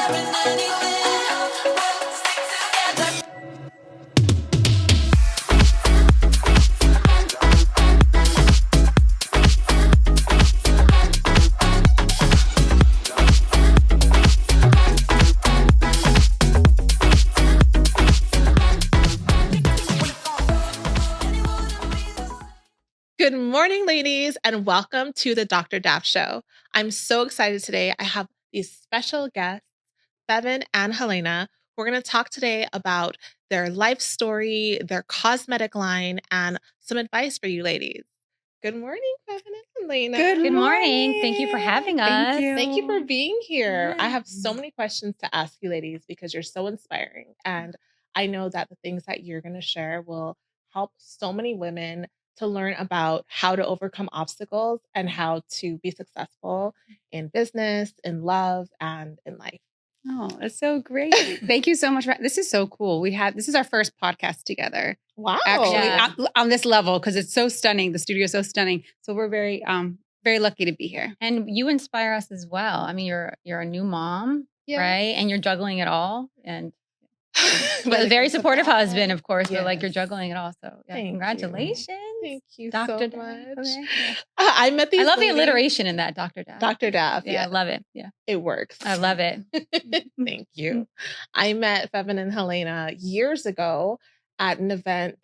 Good morning, ladies, and welcome to the Dr. Daf Show. I'm so excited today. I have these special guests, Feven and Helena. We're going to talk today about their life story, their cosmetic line, and some advice for you ladies. Good morning, Feven and Helena. Good morning. Thank you for having us. Thank you for being here. I have so many questions to ask you ladies because you're so inspiring. And I know that the things that you're going to share will help so many women to learn about how to overcome obstacles and how to be successful in business, in love, and in life. Oh, that's so great. Thank you so much. This is so cool. This is our first podcast together. Wow. Actually, on this level, because it's so stunning. The studio is so stunning. So we're very lucky to be here. And you inspire us as well. I mean, you're a new mom, right? And you're juggling it all. And but a very supportive husband, of course, but like you're juggling it all. So congratulations. Thank you Dr. so much. Okay. I met these I love ladies. the alliteration in that, Dr. Daff. Dr. Daff. Yeah, I love it. Yeah. It works. I love it. Thank you. I met Feven and Helena years ago at an event.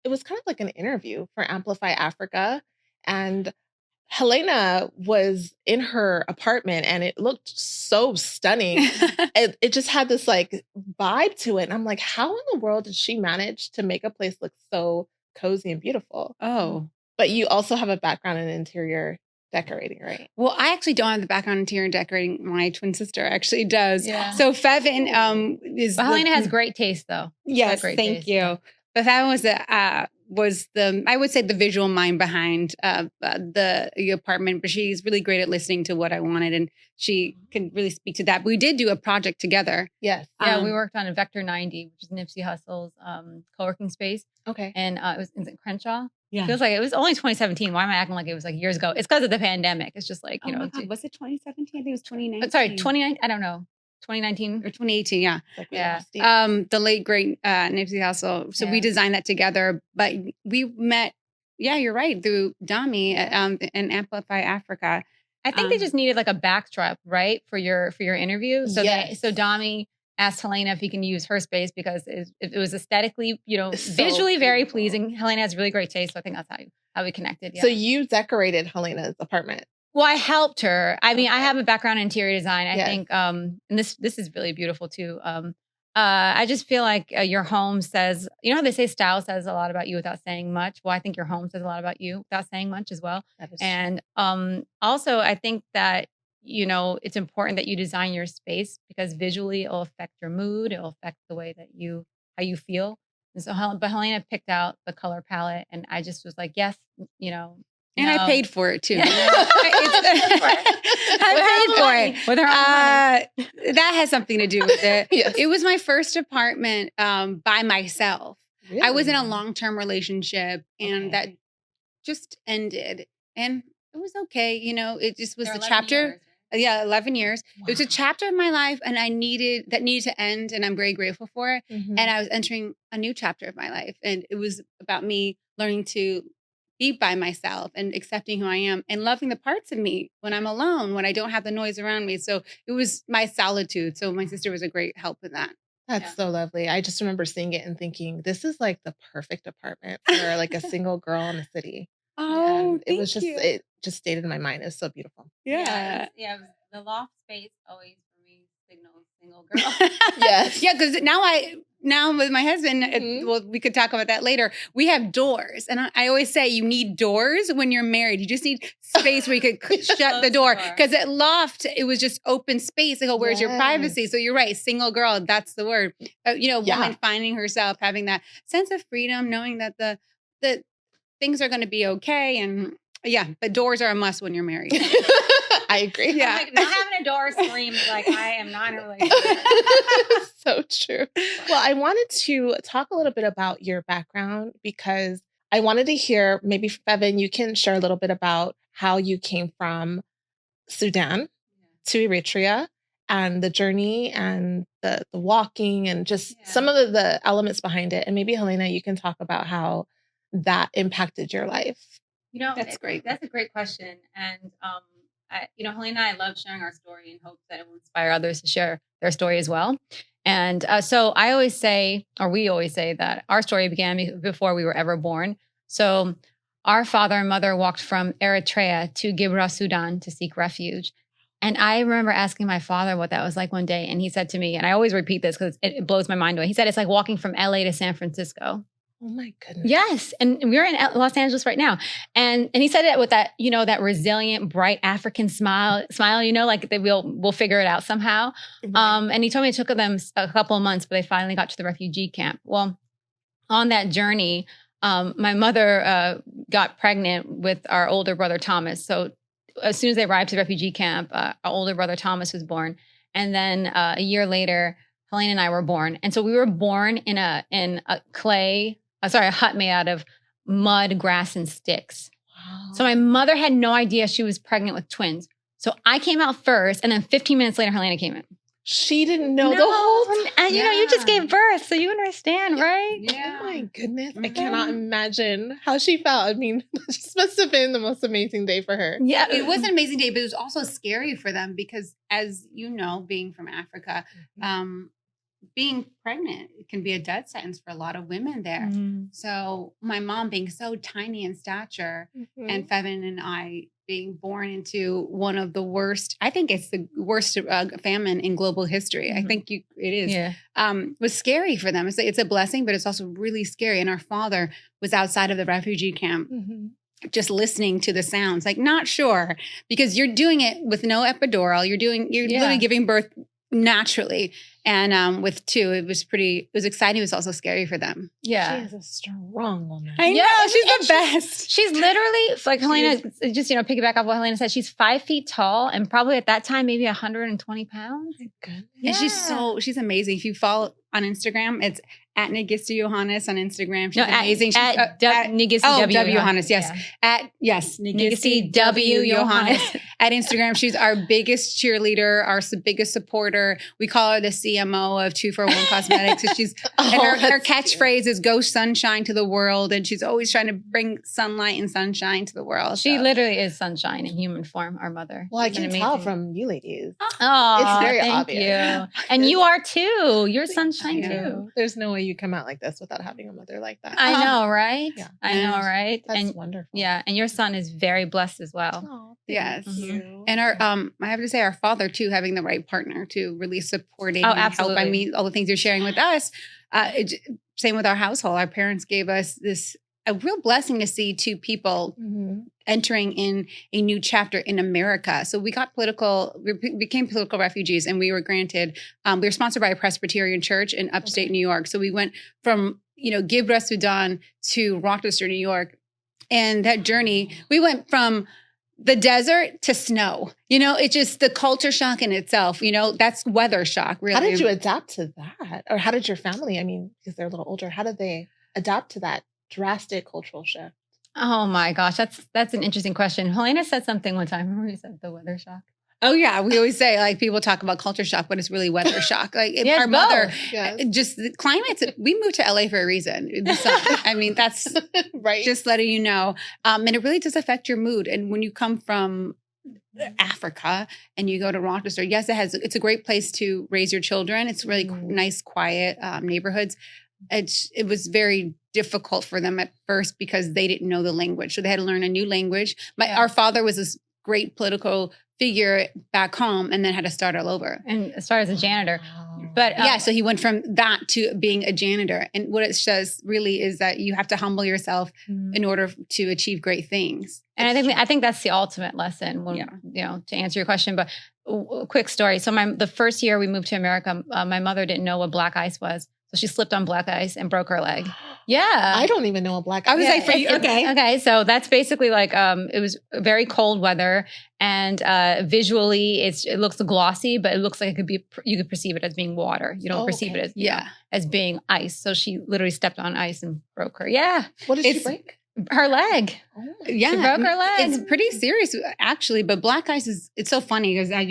It was kind of like an interview for Amplify Africa. And Helena was in her apartment and it looked so stunning. It just had this like vibe to it. And I'm like, how in the world did she manage to make a place look so cozy and beautiful? Oh. But you also have a background in interior decorating, right? Well, I actually don't have the background in interior decorating. My twin sister actually does. Yeah. So Feven is. But Helena has great taste, though. Yes, thank you. But Feven was the I would say the visual mind behind the apartment. But she's really great at listening to what I wanted, and she can really speak to that. But we did do a project together. Yes. Yeah, we worked on a Vector 90, which is Nipsey Hussle's co-working space. Okay. And it was in Crenshaw. Yeah. Feels like it was only 2017. Why am I acting like it was like years ago? It's because of the pandemic. It's just like, Oh my God, was it 2017? I think it was 2019. Sorry, 2019. I don't know. 2019 or 2018, yeah. The late great Nipsey Hussle. So we designed that together, but we met. Yeah, you're right, through Dami and Amplify Africa. I think they just needed like a backdrop, right, for your interview. So so Dami asked Helena if he can use her space because it was aesthetically, visually very pleasing. Helena has really great taste, so I think that's how we connected. Yeah. So you decorated Helena's apartment. Well, I helped her. I mean, I have a background in interior design. I think, and this is really beautiful too. I just feel like your home says, you know how they say style says a lot about you without saying much? Well, I think your home says a lot about you without saying much as well. And also, I think that, it's important that you design your space because visually it'll affect your mood. It'll affect the way that how you feel. And so, but Helena picked out the color palette and I just was like, yes, And I paid for it too. Yeah. I paid for it. With her own money. That has something to do with it. Yes. It was my first apartment by myself. Really? I was in a long-term relationship and that just ended. And it was okay. It just was a chapter. Years. Yeah, 11 years. Wow. It was a chapter of my life and that needed to end. And I'm very grateful for it. Mm-hmm. And I was entering a new chapter of my life. And it was about me learning to be by myself and accepting who I am and loving the parts of me when I'm alone, when I don't have the noise around me. So it was my solitude. So my sister was a great help in that. That's so lovely. I just remember seeing it and thinking, this is like the perfect apartment for like a single girl in the city. Oh, and it just stayed in my mind. It's so beautiful. Yeah. The loft space always for me signals single girl. Yes. Yeah, because now with my husband, well, we could talk about that later. We have doors. And I always say you need doors when you're married. You just need space where you could shut the door. Because at loft, it was just open space. Like, where's your privacy? So you're right. Single girl, that's the word. Woman finding herself, having that sense of freedom, knowing that the things are going to be okay. And but doors are a must when you're married. I agree. Yeah. Like, not having a door screams like I am not in a relationship. So true. Well, I wanted to talk a little bit about your background because I wanted to hear, maybe Feven, you can share a little bit about how you came from Sudan to Eritrea and the journey and the walking and just some of the elements behind it. And maybe Helena, you can talk about how that impacted your life. That's great. That's a great question. And, Helena and I love sharing our story in hopes that it will inspire others to share their story as well. And so I always say, or we always say, that our story began before we were ever born. So our father and mother walked from Eritrea to Gibra, Sudan to seek refuge. And I remember asking my father what that was like one day. And he said to me, and I always repeat this because it blows my mind away. He said, it's like walking from LA to San Francisco. Oh my goodness. Yes. And we're in Los Angeles right now. And he said it with that, that resilient, bright African smile, like that we'll figure it out somehow. Right. And he told me it took them a couple of months, but they finally got to the refugee camp. Well, on that journey, my mother got pregnant with our older brother, Thomas. So as soon as they arrived to the refugee camp, our older brother, Thomas, was born. And then a year later, Helena and I were born. And so we were born in a hut made out of mud, grass, and sticks. Wow. So my mother had no idea she was pregnant with twins. So I came out first, and then 15 minutes later, Helena came in. She didn't know the whole time. And you just gave birth, so you understand, right? Yeah. Oh my goodness. I cannot imagine how she felt. I mean, this must have been the most amazing day for her. Yeah, it was an amazing day, but it was also scary for them because, as you know, being from Africa, being pregnant can be a death sentence for a lot of women there. Mm-hmm. So my mom being so tiny in stature and Feven and I being born into one of the worst, I think it's the worst famine in global history. Mm-hmm. I think it is. Yeah. Was scary for them. It's a blessing, but it's also really scary. And our father was outside of the refugee camp. Mm-hmm. Just listening to the sounds, like not sure, because you're doing it with no epidural. You're literally giving birth naturally. And with two, it was exciting. It was also scary for them. Yeah. She is a strong woman. I know. She's the best. She's literally, like Helena, just, piggyback off what Helena said, she's 5 feet tall and probably at that time, maybe 120 pounds. My goodness. And she's amazing. If you follow on Instagram, it's at Nagista Yohannes on Instagram. She's amazing. At Nagista W. Yohannes, yes. Nagista W. Yohannes. At Instagram, she's our biggest cheerleader, our biggest supporter. We call her the CMO of 241 Cosmetics. So she's her catchphrase is "Go sunshine to the world," and she's always trying to bring sunlight and sunshine to the world. She literally is sunshine in human form. Our mother. Well, I can tell from you ladies. Oh, it's very thank obvious. You. And you are too. You're sunshine too. There's no way you come out like this without having a mother like that. I know, right? Yeah. I know, right? That's wonderful. Yeah, and your son is very blessed as well. Oh, yes. And our I have to say our father too, having the right partner to really supporting and help. I mean, all the things you're sharing with us. Same with our household. Our parents gave us a real blessing to see two people entering in a new chapter in America. So we became political refugees, and we were granted, we were sponsored by a Presbyterian church in upstate New York. So we went from, Gibra, Sudan to Rochester, New York. And that journey, we went from the desert to snow. It's just the culture shock in itself. That's weather shock, really. How did you adapt to that? Or how did your family, because they're a little older, how did they adapt to that drastic cultural shift? Oh my gosh, that's an interesting question. Helena said something one time. Remember you said the weather shock? Oh yeah, we always say people talk about culture shock, but it's really weather shock. Our mother, just the climate. We moved to LA for a reason. That's right. Just letting you know, and it really does affect your mood. And when you come from Africa and you go to Rochester, yes, it's a great place to raise your children. It's really nice, quiet neighborhoods. It was very difficult for them at first because they didn't know the language. So they had to learn a new language. Our father was this great political figure back home and then had to start all over. And as far as a janitor. But so he went from that to being a janitor. And what it says really is that you have to humble yourself in order to achieve great things. And I think that's the ultimate lesson when, to answer your question. But a quick story. So the first year we moved to America, my mother didn't know what black ice was. So she slipped on black ice and broke her leg. Yeah. I don't even know what black ice is. I was like, for you, okay. Okay. So that's basically like, it was very cold weather and visually it looks glossy, but it looks like you could perceive it as being water. You don't perceive it as, as being ice. So she literally stepped on ice and broke her. Yeah. What did she break? Her leg. Yeah, She broke her leg. It's pretty serious, actually. But black ice it's so funny because I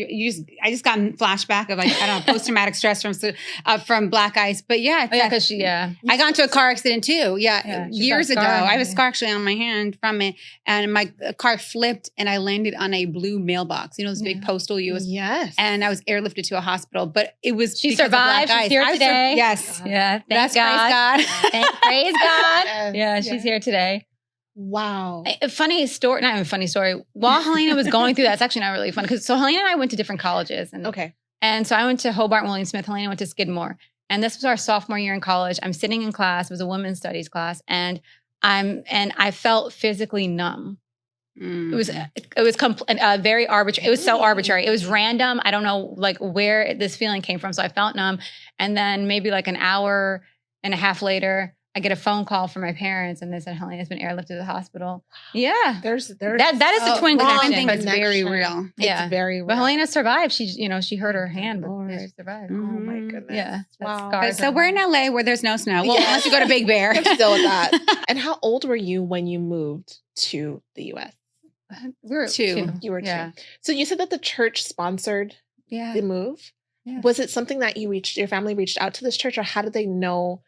just got a flashback of like I don't know post-traumatic stress from black ice. But yeah, because I got into a car accident too. Yeah, years ago, I have a scar actually on my hand from it, and my car flipped and I landed on a blue mailbox. You know, those big postal US. Yes, and I was airlifted to a hospital, but it was she survived. She's here today. Yes, yeah. Thank God. Praise God. Yeah, she's here today. Wow. A funny story, not even a funny story. While Helena was going through that, it's actually not really fun. So Helena and I went to different colleges. And so I went to Hobart William Smith. Helena went to Skidmore. And this was our sophomore year in college. I'm sitting in class. It was a women's studies class. And I felt physically numb. It was very arbitrary. It was so arbitrary. It was random. I don't know like where this feeling came from. So I felt numb. And then maybe like an hour and a half later, I get a phone call from my parents, and they said Helena's been airlifted to the hospital. Yeah, there's that is a twin connection. Thing is very real. Yeah, it's very real. But Helena survived. She hurt her hand, but she survived. Oh my goodness. Yeah, wow. So we're in LA where there's no snow. Well, unless you go to Big Bear. I'm still with that. And how old were you when you moved to the U.S.? We were two. You were two. So you said that the church sponsored the move. Yeah. Was it something that your family reached out to this church, or how did they know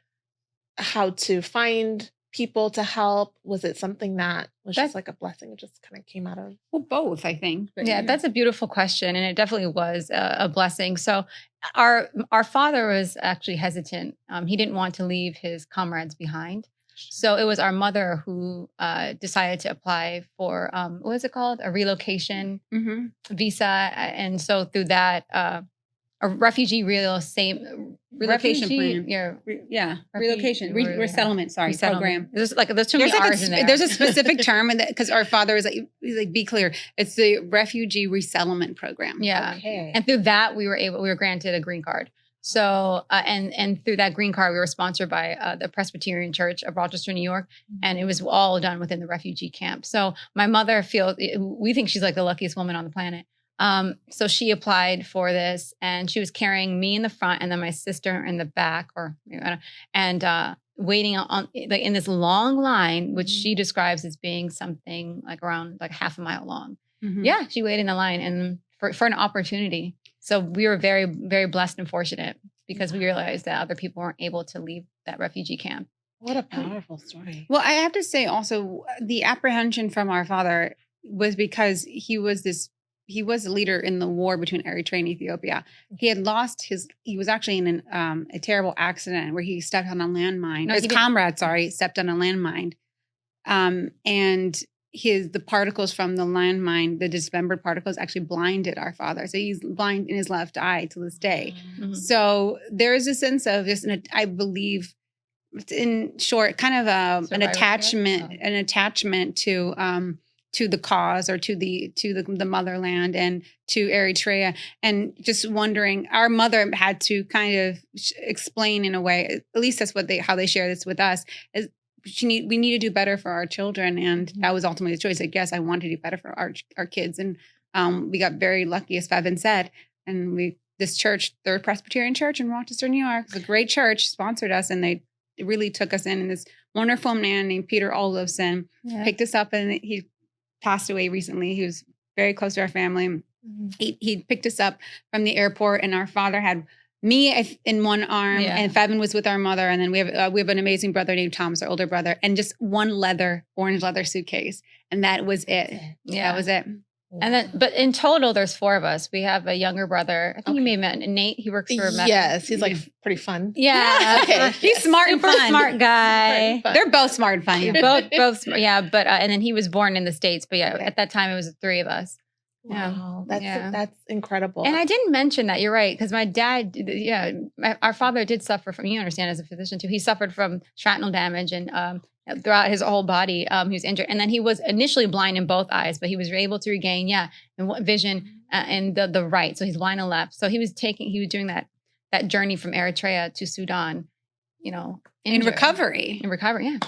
how to find people to help? Was it something that was just like a blessing? It just kind of came out of? Well, both, I think. But that's a beautiful question. And it definitely was a blessing. So our father was actually hesitant. He didn't want to leave his comrades behind. So it was our mother who decided to apply for, what was it called? A relocation visa. And so through that, a refugee relocation plan. Yeah. Relocation. Resettlement, program. There's too many R's in there. There's a specific term because our father is like, be clear. It's the refugee resettlement program. Yeah. Okay. And through that, we were granted a green card. So, and through that green card, we were sponsored by the Presbyterian Church of Rochester, New York. And it was all done within the refugee camp. So my mother we think she's like the luckiest woman on the planet. So she applied for this, and she was carrying me in the front and then my sister in the back, waiting on in this long line, which she describes as being something like around like half a mile long. Yeah, she waited in the line and for an opportunity. So we were very, very blessed and fortunate because we realized that other people weren't able to leave that refugee camp. What a powerful story. Well, I have to say also the apprehension from our father was because he was a leader in the war between Eritrea and Ethiopia. He had lost he was actually in a terrible accident where he stepped on a landmine. His comrade, stepped on a landmine. And the particles from the landmine, the dismembered particles actually blinded our father. So he's blind in his left eye to this day. Mm-hmm. So there is a sense of just, I believe, in short, kind of an attachment to the cause or to the motherland and to Eritrea, and just wondering. Our mother had to kind of explain in a way, at least that's how they share this with us, is we need to do better for our children, and that was ultimately the choice. I guess I wanted to do better for our kids, and we got very lucky, as Feven said, and this church, Third Presbyterian Church in Rochester, New York, it's a great church, sponsored us, and they really took us in. And this wonderful man named Peter Olofsson picked us up, and he passed away recently. He was very close to our family. Mm-hmm. He picked us up from the airport, and our father had me in one arm, and Feven was with our mother. And then we have an amazing brother named Thomas, our older brother, and just one orange leather suitcase. And that was it. Yeah, that was it. And then, but in total, there's 4 of us. We have a younger brother. I think you may have met Nate. He works for Meta. Yes, he's like pretty fun. Yeah, okay. He's smart and fun. Smart guy. They're both smart and fun. both smart. Yeah, but and then he was born in the States. But at that time it was the 3 of us. Wow, that's incredible. And I didn't mention that. You're right, because my dad, our father did suffer from. You understand as a physician too. He suffered from shrapnel damage and throughout his whole body. He was injured, and then he was initially blind in both eyes, but he was able to regain vision in the right. So he's blind and left. So he was doing that journey from Eritrea to Sudan. In recovery. Yeah.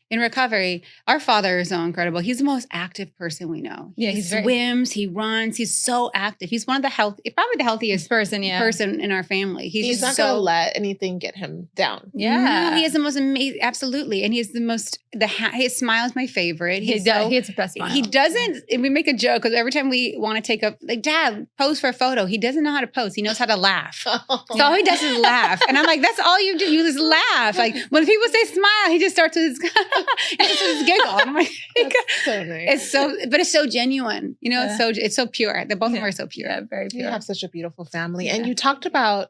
in recovery, our father is so incredible. He's the most active person we know. Yeah, he swims, he runs, he's so active. He's one of the probably the healthiest person in our family. He's not going to let anything get him down. Yeah. No, he has the most amazing, absolutely. And he's the most, his smile is my favorite. He has the best smile. He doesn't, we make a joke because every time we want to take a, like, Dad, pose for a photo. He doesn't know how to pose. He knows how to laugh. So all he does is laugh. And I'm like, that's all you do. You just laugh. Like when people say smile, he just starts with his giggle. I'm like, that's so nice. But it's so genuine. You know, it's so pure. The both of them are so pure. Yeah, very pure. You have such a beautiful family. And you talked about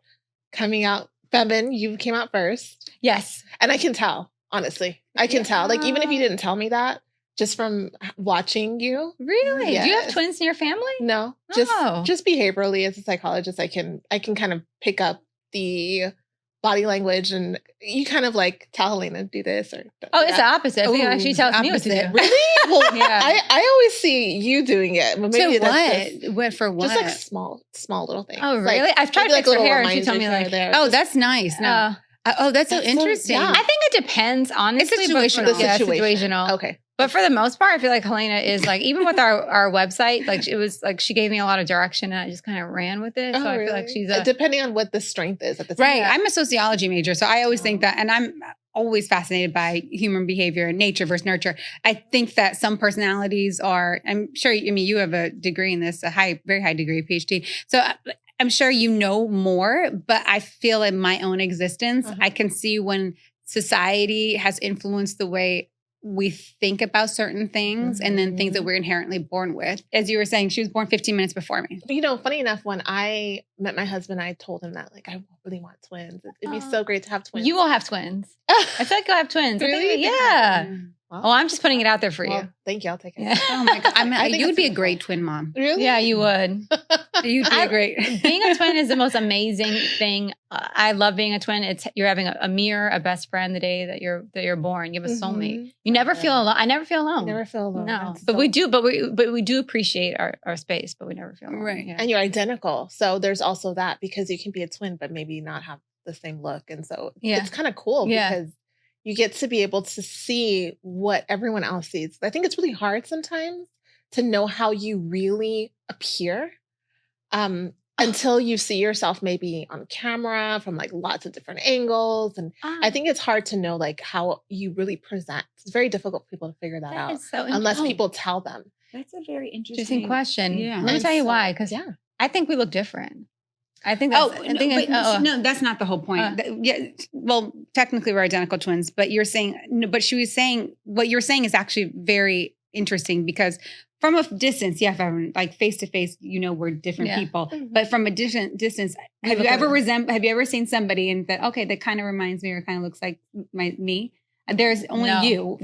coming out. Feven, you came out first. Yes. And I can tell, honestly. I can tell. Like, even if you didn't tell me that, just from watching you. Really? Yes. Do you have twins in your family? No. Just behaviorally as a psychologist, I can kind of pick up the body language, and you kind of like tell Helena do this or it's the opposite. I think she tells me what to do. Really? Well, yeah. I always see you doing it. But maybe what for what? Just like small little things. Oh, really? Like, I've tried to fix her hair and she told me like, that's nice. No. That's so interesting. I think it depends, honestly. It's situational. Situational. Okay. But for the most part, I feel like Helena is like, even with our website, like it was like she gave me a lot of direction and I just kind of ran with it. So I feel like she's depending on what the strength is at the time. Right. I'm a sociology major. So I always think that, and I'm always fascinated by human behavior and nature versus nurture. I think that some personalities are, I'm sure, I mean, you have a degree in this, very high degree, PhD. So I'm sure you know more, but I feel in my own existence, I can see when society has influenced the way we think about certain things and then things that we're inherently born with. As you were saying, she was born 15 minutes before me. You know, funny enough, when I met my husband, I told him that, like, I really want twins. It'd be so great to have twins. You will have twins. I feel like you'll have twins. Really? Yeah. Well, I'm just putting it out there for you. Thank you. I'll take it. Yeah. Oh my God. You would be a great twin mom. Really? Yeah, you would. You'd be great. Being a twin is the most amazing thing. I love being a twin. You're having a mirror, a best friend the day that you're born. You have a soulmate. You never feel alone. I never feel alone. You never feel alone. No, but we do. But we do appreciate our space. But we never feel alone. Right. Yeah. And you're identical, so there's also that, because you can be a twin, but maybe not have the same look, and so it's kind of cool because you get to be able to see what everyone else sees. I think it's really hard sometimes to know how you really appear until you see yourself maybe on camera from like lots of different angles. And I think it's hard to know like how you really present. It's very difficult for people to figure that out unless people tell them. That's a very interesting question. Yeah. Let me tell you why. Because I think we look different. I think that's, no, that's not the whole point. Well, technically we're identical twins, but you're saying, but she was saying, what you're saying is actually very interesting because from a distance, like face to face, we're different people, but from a distance, have you ever seen somebody and that, okay, that kind of reminds me or kind of looks like me? There's only you.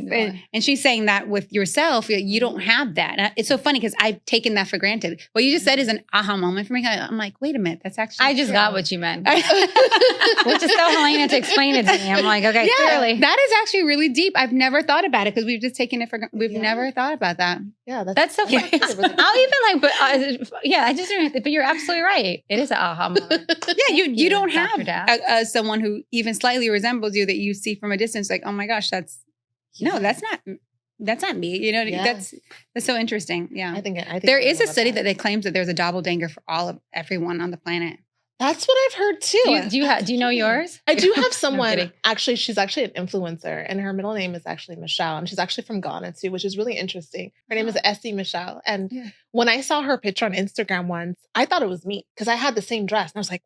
And she's saying that with yourself, you don't have that. And it's so funny because I've taken that for granted. What you just said is an aha moment for me. I'm like, wait a minute, that's actually I just got what you meant. Which is so Helena to explain it to me. I'm like, okay, clearly. That is actually really deep. I've never thought about it because we've just taken it for granted. We've never thought about that. Yeah, that's so funny. I'll even I just don't, but you're absolutely right. It is an aha moment. Yeah, you don't have someone who even slightly resembles you that you see from a distance like, oh my gosh, that's not me. That's so interesting. Yeah. I think there is a study that claims that there's a doppelganger for everyone on the planet. That's what I've heard too. Do you know yours? I do have someone, actually, she's actually an influencer and her middle name is actually Michelle. And she's actually from Ghana too, which is really interesting. Her name is Essie Michelle. And when I saw her picture on Instagram once, I thought it was me because I had the same dress. And I was like,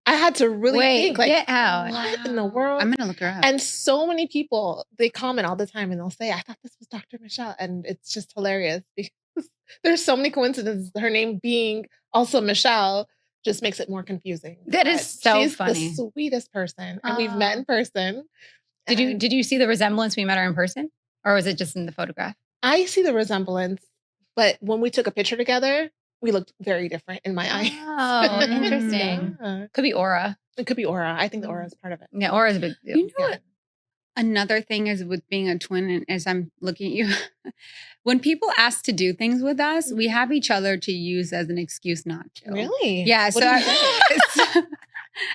I had to really think, like, get out. What in the world? I'm going to look her up. And so many people, they comment all the time and they'll say, I thought this was Dr. Michelle. And it's just hilarious because there's so many coincidences. Her name being also Michelle just makes it more confusing. That is so she's funny. The sweetest person. And we've met in person. Did you see the resemblance when you met her in person? Or was it just in the photograph? I see the resemblance. But when we took a picture together, we looked very different in my eyes. Oh, interesting. Could be aura. It could be aura. I think the aura is part of it. Yeah, aura is a big deal. You know what? Another thing is with being a twin, and as I'm looking at you, when people ask to do things with us, we have each other to use as an excuse not to. Really? Yeah. What So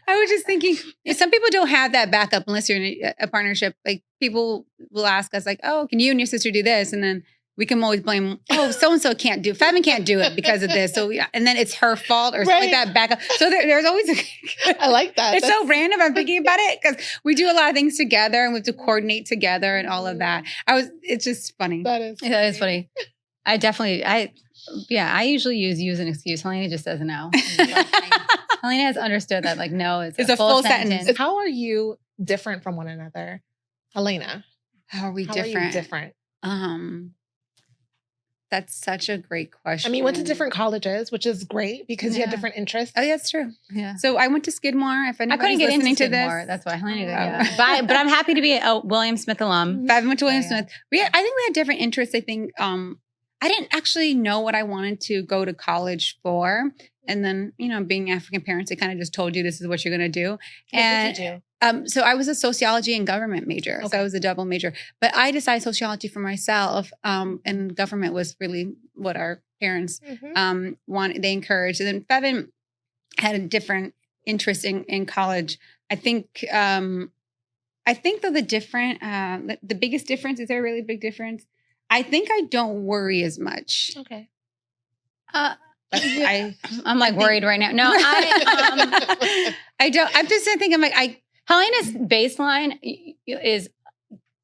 I was just thinking, some people don't have that backup unless you're in a partnership. Like people will ask us like, oh, can you and your sister do this? And then we can always blame, oh, so-and-so can't do, Feven can't do it because of this. So, yeah. And then it's her fault or something like that backup. So there's always, I like that. It's so random. I'm thinking about it because we do a lot of things together and we have to coordinate together and all of that. It's just funny. That is funny. I usually use as an excuse. Helena just says no. Helena has understood that like no is a full sentence. How are you different from one another? Helena. How are we different? Are you different? That's such a great question. I mean, you went to different colleges, which is great because you had different interests. Oh, yeah, that's true. Yeah. So I went to Skidmore. If I couldn't get into Skidmore. That's why Helena did. But I'm happy to be a William Smith alum. Feven went to William Smith. I think we had different interests. I think I didn't actually know what I wanted to go to college for. And then, being African parents, they kind of just told you this is what you're going to do. What did you do? So I was a sociology and government major. Okay. So I was a double major. But I decided sociology for myself. And government was really what our parents wanted. They encouraged. And then Feven had a different interest in college. I think though the biggest difference, is there a really big difference? I think I don't worry as much. Okay. I'm like worried right now. No, I don't. I'm just thinking. Helena's baseline is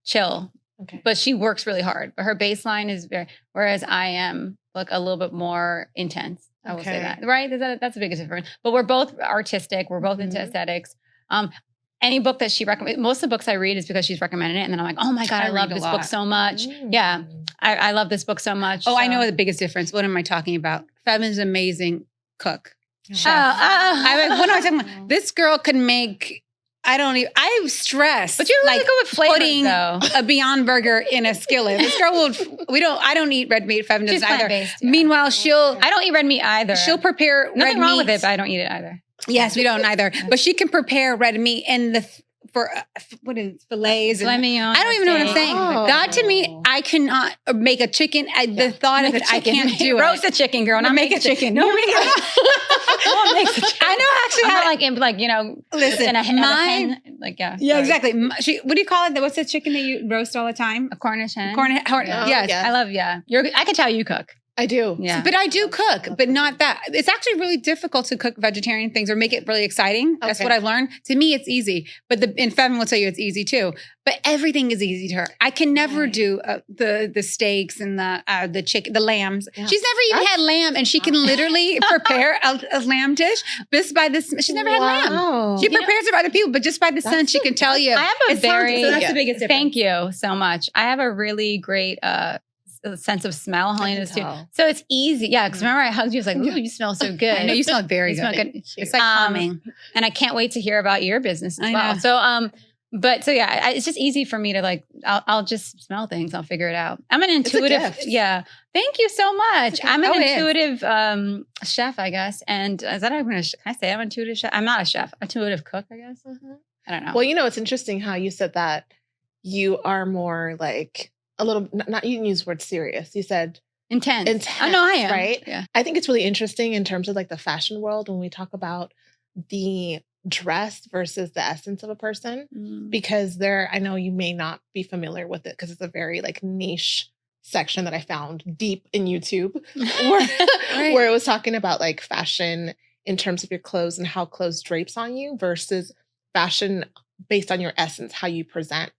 chill, but she works really hard. But her baseline is whereas I am a little bit more intense. I will say that, right? That's the biggest difference. But we're both artistic. We're both into aesthetics. Any book that she recommends, most of the books I read is because she's recommended it. And then I'm like, oh my God, I love this book so much. Yeah. I love this book so much. Oh, so. I know the biggest difference. What am I talking about? Feven's an amazing cook. Chef. What am I talking about? This girl can make, I'm stressed. But you're really good with flavors, putting a Beyond Burger in a skillet. This girl I don't eat red meat. Feven doesn't either. Yeah. Meanwhile, I don't eat red meat either. She'll prepare red meat. Nothing wrong with it, but I don't eat it either. Yes, we don't either. But she can prepare red meat for fillets. I don't even know what I'm saying. That to me, I cannot make a chicken. The thought of it, I can't do it. Roast a chicken, girl. Not make a chicken. No, I know actually. Listen, a hen. Yeah, exactly. What do you call it? What's the chicken that you roast all the time? A Cornish hen. Yes, I love. Yeah, I can tell you cook. I do. Yeah. But I do cook, but not that. It's actually really difficult to cook vegetarian things or make it really exciting. That's what I've learned. To me, it's easy. But and Feven will tell you it's easy too. But everything is easy to her. I can never do the steaks and the chicken, the lambs. Yeah. She's never even had lamb, and she can literally prepare a lamb dish just by this. She's never had lamb. She prepares it for other people, but just by the scent, she can tell you. I have so that's the biggest difference. Thank you so much. I have a really great sense of smell. Helena does too. So it's easy. Yeah. Because remember I hugged you. I was like, ooh, you smell so good. I know you smell very good. It's like calming. And I can't wait to hear about your business as well. So, it's just easy for me to I'll just smell things. I'll figure it out. I'm an intuitive. Yeah. Thank you so much. I'm an intuitive chef, I guess. And is that can I say I'm an intuitive chef? I'm not a chef. Intuitive cook, I guess. I don't know. Well, it's interesting how you said that you are more a little, not you didn't use the word serious. You said intense. Oh no, I am. Right? Yeah. I think it's really interesting in terms of the fashion world when we talk about the dress versus the essence of a person, because I know you may not be familiar with it because it's a very niche section that I found deep in YouTube where it was talking about fashion in terms of your clothes and how clothes drapes on you versus fashion based on your essence, how you present.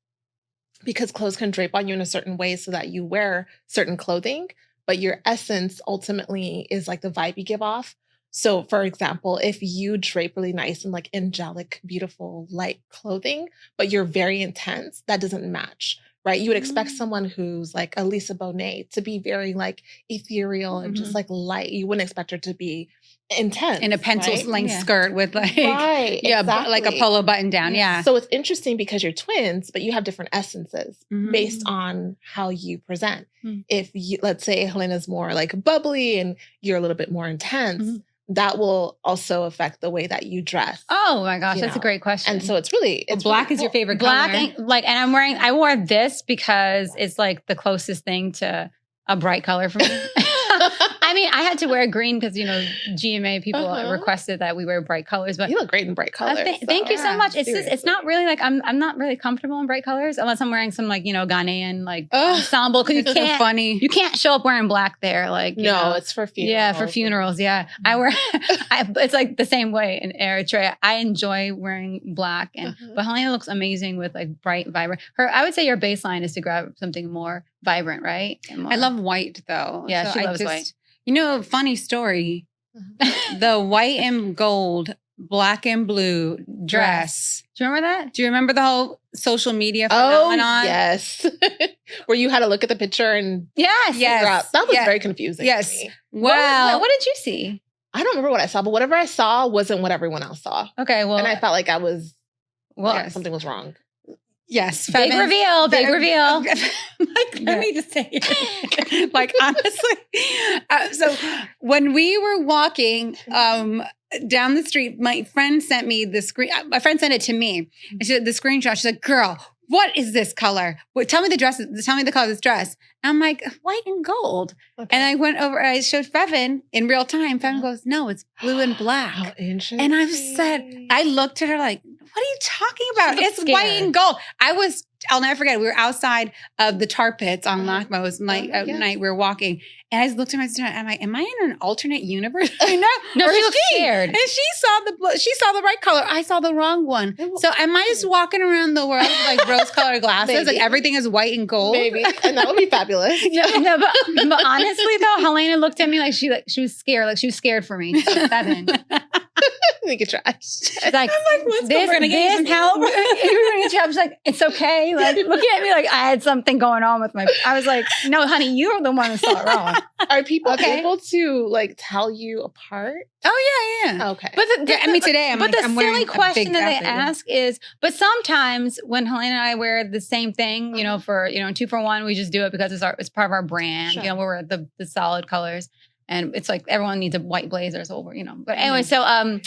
Because clothes can drape on you in a certain way so that you wear certain clothing, but your essence ultimately is the vibe you give off. So for example, if you drape really nice and angelic, beautiful, light clothing, but you're very intense, that doesn't match, right? You would expect someone who's a Lisa Bonet to be very ethereal and just light. You wouldn't expect her to be intense in a pencil length skirt with exactly. a polo button down. Yeah. So it's interesting because you're twins, but you have different essences based on how you present. If you, let's say Helena's more bubbly and you're a little bit more intense, that will also affect the way that you dress. Oh my gosh, that's a great question. And so it's really, black is your favorite color. Black, and I wore this because it's the closest thing to a bright color for me. mean, I had to wear green because, GMA people requested that we wear bright colors. But you look great in bright colors. Thank you so much. It's just, it's not really like, I'm not really comfortable in bright colors unless I'm wearing some like, Ghanaian like ensemble. Cause you can't show up wearing black there. Like, it's for funerals. Yeah, for funerals. Yeah. It's like the same way in Eritrea. I enjoy wearing black but Helena looks amazing with like bright, vibrant. I would say your baseline is to grab something more vibrant, right? I love white though. Yeah, she loves white. Funny story. The white and gold, black and blue dress. Do you remember that? Do you remember the whole social media phenomenon? Oh, yes. Where you had to look at the picture and figure out. That was very confusing. Yes. To me. Wow. What did you see? I don't remember what I saw, but whatever I saw wasn't what everyone else saw. Okay, well. And I felt like I was, something was wrong. Yes. Big reveal. Let me just say it. Like, honestly. So when we were walking down the street, my friend sent me the screen. My friend sent it to me. And she said the screenshot. She's like, girl, what is this color? Tell me the dress. Tell me the color of this dress. And I'm like, white and gold. Okay. And I went over, I showed Feven in real time. Feven goes, no, it's blue and black. How interesting. And I looked at her like, what are you talking about? It's white and gold. I'll never forget. We were outside of the tar pits on Lachmo's night. We were walking. And I just looked at my sister and I'm like, am I in an alternate universe? No, she looked scared. And she saw the right color. I saw the wrong one. So am I just walking around the world with like rose-colored glasses? Like everything is white and gold? Maybe. And that would be fabulous. No, but honestly though, Helena looked at me like she was scared. Like she was scared for me. So Feven. Think it's trash. She's like, we're gonna get you some help. You're gonna get you help. She's like, it's okay. Like, look at me like I had something going on with I was like, no, honey, you're the one that saw it wrong. Are people able to like tell you apart? Oh yeah. Okay. But today the silly question that they ask is, but sometimes when Helena and I wear the same thing, for 2-for-1, we just do it because it's part of our brand. Sure. We're the solid colors. And it's like everyone needs a white blazer, so But anyway, so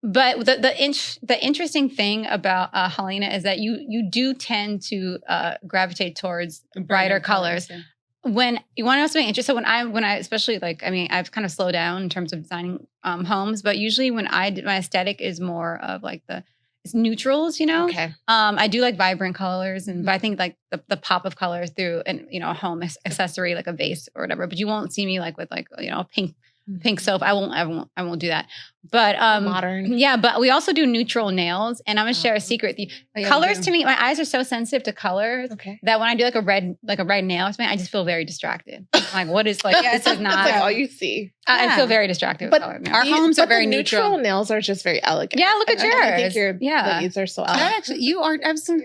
but the interesting thing about Helena is that you do tend to gravitate towards brighter colors. Yeah. When you want to know something interesting, so when I especially I've kind of slowed down in terms of designing homes, but usually when my aesthetic is more of like it's neutrals, Okay. I do like vibrant colors, but I think like the pop of color through a home accessory like a vase or whatever. But you won't see me like with like pink soap. I won't do that. But modern. Yeah, but we also do neutral nails, and I'm gonna share a secret. Colors to me, my eyes are so sensitive to colors that when I do like a red nail, I just feel very distracted. I'm like, what is like? This is not like all you see. I feel very distracted. But with color our homes are very neutral. Nails are just very elegant. Yeah, look at yours. I think these are so elegant.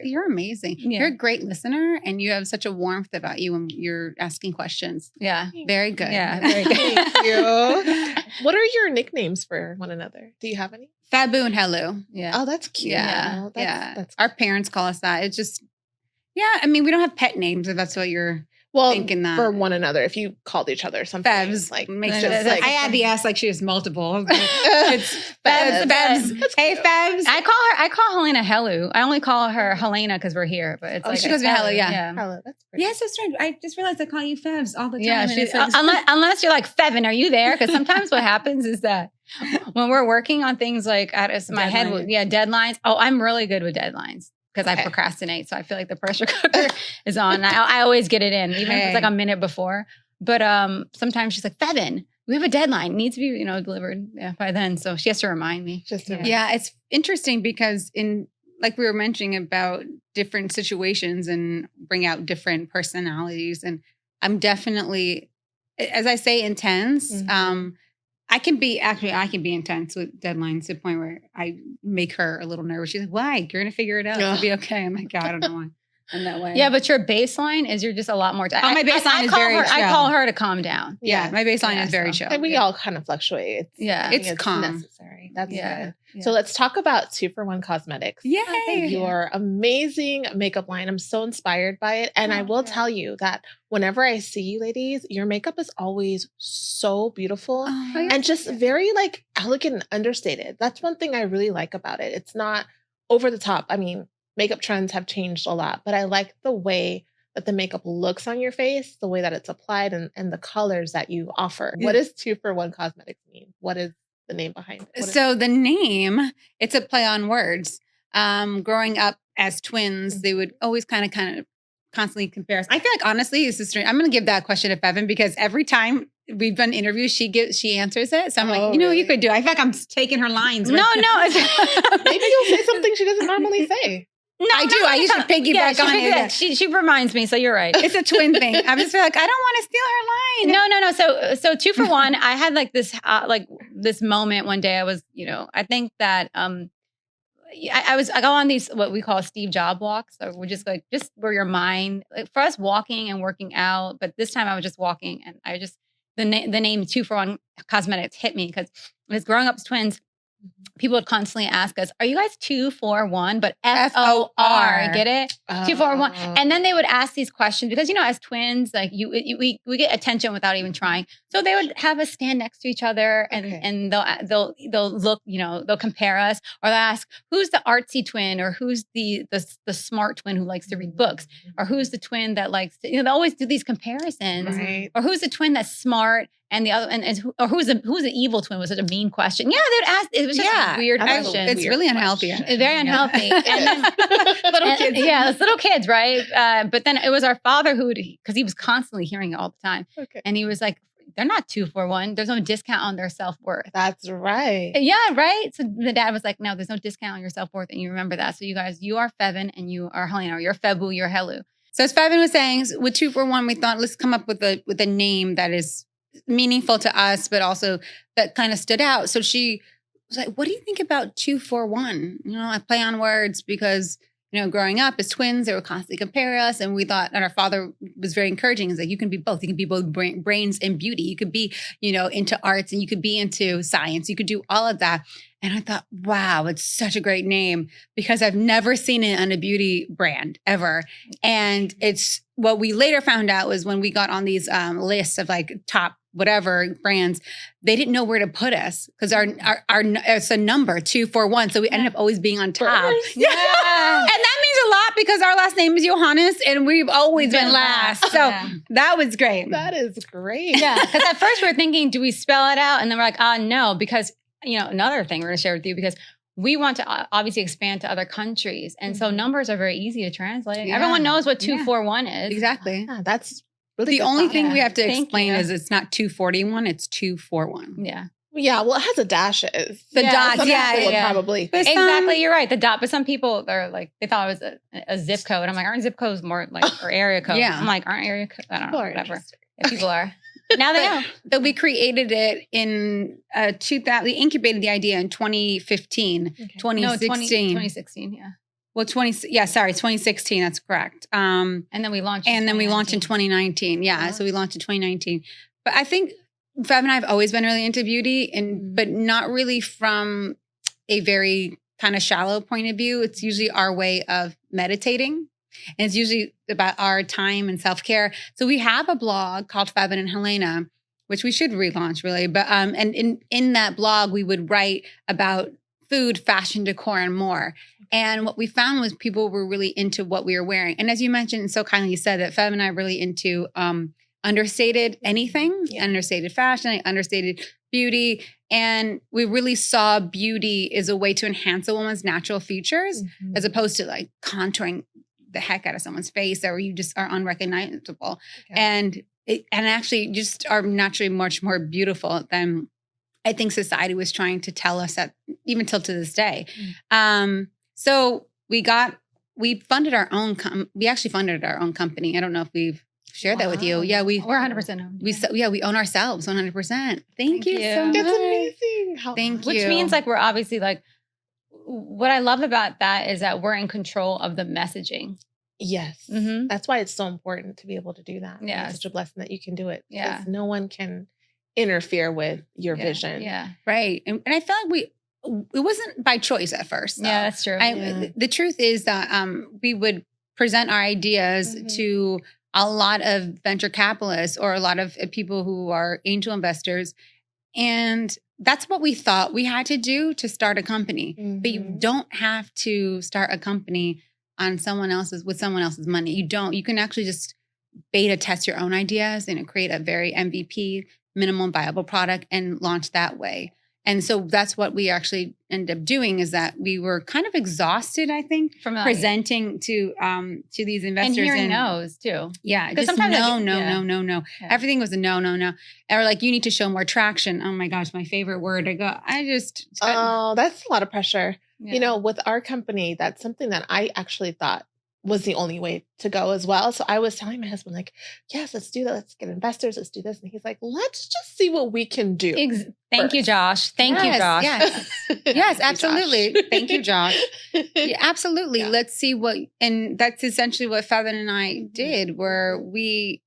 You're amazing. Yeah. You're a great listener, and you have such a warmth about you when you're asking questions. Yeah, very good. Yeah, very good. Thank you. What are your nicknames for one another? Do you have any? Fabu and Helu. Yeah. Oh, that's cute. Yeah. That's our parents call us that. It's just, we don't have pet names if that's what you're thinking that. For one another, if you called each other something. Febs. Like, makes just like, I add the S like she has multiple. It's Febs. Hey, Febs. I call Helena Helu. I only call her Helena because we're here, but it's she goes by Helu, Helu, that's pretty. Yeah, so strange. I just realized I call you Febs all the time. Yeah, unless you're like, Feven, are you there? Because sometimes what happens is that when we're working on things like my head, deadlines. Oh, I'm really good with deadlines. Because I procrastinate. So I feel like the pressure cooker is on. I always get it in, even if it's like a minute before. But sometimes she's like, Feven, we have a deadline. It needs to be, delivered by then. So she has to remind me. Yeah, it's interesting because like we were mentioning about different situations and bring out different personalities. And I'm definitely, as I say, intense. Mm-hmm. I can be intense with deadlines to the point where I make her a little nervous. She's like, why? You're going to figure it out. It'll be okay. I'm like, God, I don't know why. I'm that way. Yeah, but your baseline is you're just a lot more. My baseline is very chill. I call her to calm down. Yeah, my baseline is very chill. And we all kind of fluctuate. It's calm. Necessary. That's good. So let's talk about 2-for-1 cosmetics. Yay! Your amazing makeup line. I'm so inspired by it. And I will tell you that whenever I see you ladies, your makeup is always so beautiful and just very like elegant and understated. That's one thing I really like about it. It's not over the top. I mean, makeup trends have changed a lot, but I like the way that the makeup looks on your face, the way that it's applied, and the colors that you offer. What does 2-for-1 Cosmetics mean? What is the name behind it? So the name, it's a play on words. Growing up as twins, they would always kind of constantly compare us. I feel like honestly, sister, I'm going to give that question to Feven because every time we've done interviews, she answers it. So I'm like, you know, what you could do. I feel like I'm taking her lines. No. Maybe you'll say something she doesn't normally say. No, I do. I usually piggyback on it. She reminds me, so you're right. It's a twin thing. I just feel like I don't want to steal her No. line. So 2-for-1, I had like this moment one day. I was, I think that I go on these what we call Steve Jobs walks. So we're just where your mind, like for us walking and working out. But this time I was just walking, and I just the name 2-for-1 Cosmetics hit me because when I was growing up as twins, people would constantly ask us, "Are you guys 2-for-1?" But FOR, get it? 2-for-1. And then they would ask these questions because as twins, like we get attention without even trying. So they would have us stand next to each other, and they'll look, they'll compare us, or they'll ask, "Who's the artsy twin?" or "Who's the smart twin who likes to read books?" or "Who's the twin that likes to?" They always do these comparisons, right. Or "Who's the twin that's smart?" And the other, or who's the evil twin was such a mean question. Yeah, they'd ask. It was just a weird question. It's really unhealthy. Very unhealthy. And then, little kids. Yeah, it's little kids, right? But then it was our father because he was constantly hearing it all the time. Okay. And he was like, "They're not 2-for-1. There's no discount on their self-worth." That's right. Yeah, right? So the dad was like, "No, there's no discount on your self-worth." And you remember that. So you guys, you are Feven and you are Helena. You're Febu, you're Helu. So as Feven was saying, with 2-for-1, we thought, let's come up with a name that is meaningful to us, but also that kind of stood out. So she was like, "What do you think about 2-for-1?" I play on words because, growing up as twins, they would constantly compare us. And we thought, and our father was very encouraging. He's like, "You can be both. You can be both brains and beauty. You could be, into arts, and you could be into science. You could do all of that." And I thought, wow, it's such a great name because I've never seen it on a beauty brand ever. And it's what we later found out was when we got on these lists of like top whatever brands, they didn't know where to put us because our it's a number 2-for-1. So we ended up always being on top. Yeah. And that means a lot because our last name is Yohannes and we've always been last. So that was great. That is great. Yeah. Because at first we were thinking, do we spell it out? And then we're like, no, because another thing we're going to share with you because we want to obviously expand to other countries. And so numbers are very easy to translate. Yeah. Everyone knows what 2-for-1 is. Exactly. Yeah, that's really the only thing we have to explain is it's not 241, it's 2-for-1. Yeah. Yeah, well, it has a dashes. The dots, probably. Exactly, you're right. The dot, but some people they're like they thought it was a zip code. I'm like, aren't zip codes more like or area code? Yeah. I'm like, aren't area code? I don't know, whatever. Yeah, people are. Now they know. But we created it in 2000. We incubated the idea in 2015, 2016. 2016, yeah. Well, 2016. That's correct. And then we launched. And then we launched in 2019. Yeah, so we launched in 2019. But I think Fev and I have always been really into beauty, but not really from a very kind of shallow point of view. It's usually our way of meditating. And it's usually about our time and self-care. So we have a blog called Feven and Helena, which we should relaunch really. But and in that blog, we would write about food, fashion, decor, and more. And what we found was people were really into what we were wearing. And as you mentioned, so kindly you said that Fev and I are really into understated anything, understated fashion, understated beauty. And we really saw beauty as a way to enhance a woman's natural features as opposed to like contouring the heck out of someone's face or you just are unrecognizable. And actually just are naturally much more beautiful than I think society was trying to tell us that even till to this day. So we funded our own, we actually funded our own company. I don't know if we've shared that with you. Yeah, we're 100% owned. We own ourselves 100%. Thank you so much. That's amazing. Thank you. Which means like we're obviously like, what I love about that is that we're in control of the messaging. Yes. That's why it's so important to be able to do that. Yeah. It's such a blessing that you can do it. Yeah. No one can interfere with your vision. Yeah. Right. And I felt like it wasn't by choice at first. Though. Yeah, that's true. The truth is that we would present our ideas to a lot of venture capitalists or a lot of people who are angel investors. And that's what we thought we had to do to start a company. But you don't have to start a company on someone else's money. You can actually just beta test your own ideas and create a very MVP, minimum viable product and launch that way. And so that's what we actually ended up doing, is that we were kind of exhausted, I think, from presenting to these investors. And hearing no's too. Yeah. Because sometimes no. Yeah. Everything was a no. Or like, you need to show more traction. Oh my gosh, my favorite word. Oh, that's a lot of pressure. Yeah. You know, with our company, that's something that I actually thought was the only way to go as well. So I was telling my husband, like, yes, let's do that. Let's get investors. Let's do this. And he's like, let's just see what we can do. Thank you, Josh. Thank you, Josh. Yes, yes, absolutely. Thank you, Josh. Yeah, absolutely. Yeah. Let's see and that's essentially what Feven and I did, where we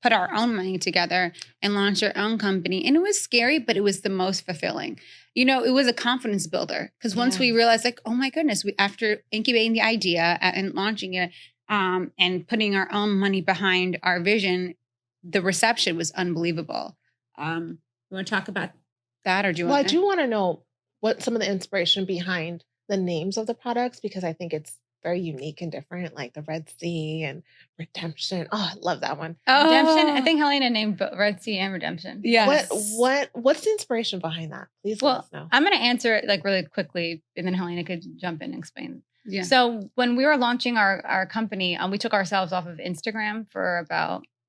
put our own money together and launched our own company. And it was scary, but it was the most fulfilling. You know, it was a confidence builder, because once we realized, like, oh my goodness, after incubating the idea and launching it and putting our own money behind our vision, the reception was unbelievable. You want to talk about that, or do you want? Well, I do want to know what some of the inspiration behind the names of the products, because I think it's very unique and different, like the Red Sea and Redemption. Oh, I love that one. Redemption. I think Helena named Red Sea and Redemption. Yes. What's the inspiration behind that? Please let us know. I'm going to answer it like really quickly, and then Helena could jump in and explain. Yeah. So when we were launching our company, we took ourselves off of Instagram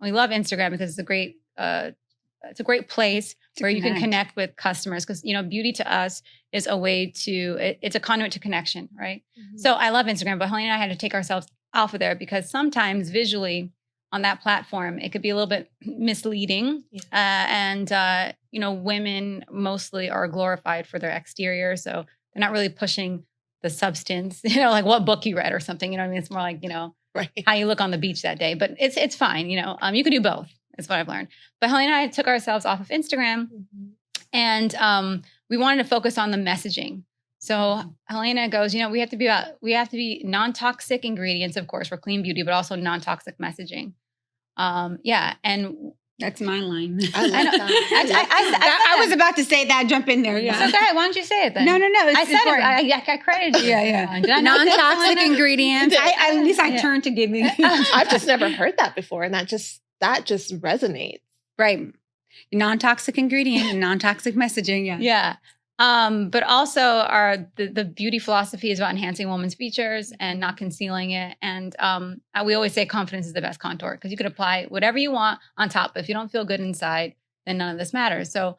we love Instagram because it's a great place where you can connect with customers, because, you know, beauty to us is a way it's a conduit to connection, right? Mm-hmm. So I love Instagram, but Helena and I had to take ourselves off of there, because sometimes visually on that platform, it could be a little bit misleading. Yeah. You know, women mostly are glorified for their exterior. So they're not really pushing the substance, you know, like what book you read or something, you know what I mean? It's more like, you know, how you look on the beach that day, but it's fine. You know, you can do both. Is what I've learned. But Helena and I took ourselves off of Instagram, and we wanted to focus on the messaging. So Helena goes, you know, we have to be non-toxic ingredients, of course, for clean beauty, but also non-toxic messaging. And that's my line. I love that. I was about to say that. Jump in there. Yeah. So go ahead. Why don't you say it then? No. I said it. I credited you. Yeah. Non-toxic ingredients. At least I turned to give you. I've just never heard that before, and that just resonates. Right. Non-toxic ingredient and non-toxic messaging. Yeah. But also the beauty philosophy is about enhancing women's features and not concealing it. And we always say confidence is the best contour, because you could apply whatever you want on top. But if you don't feel good inside, then none of this matters. So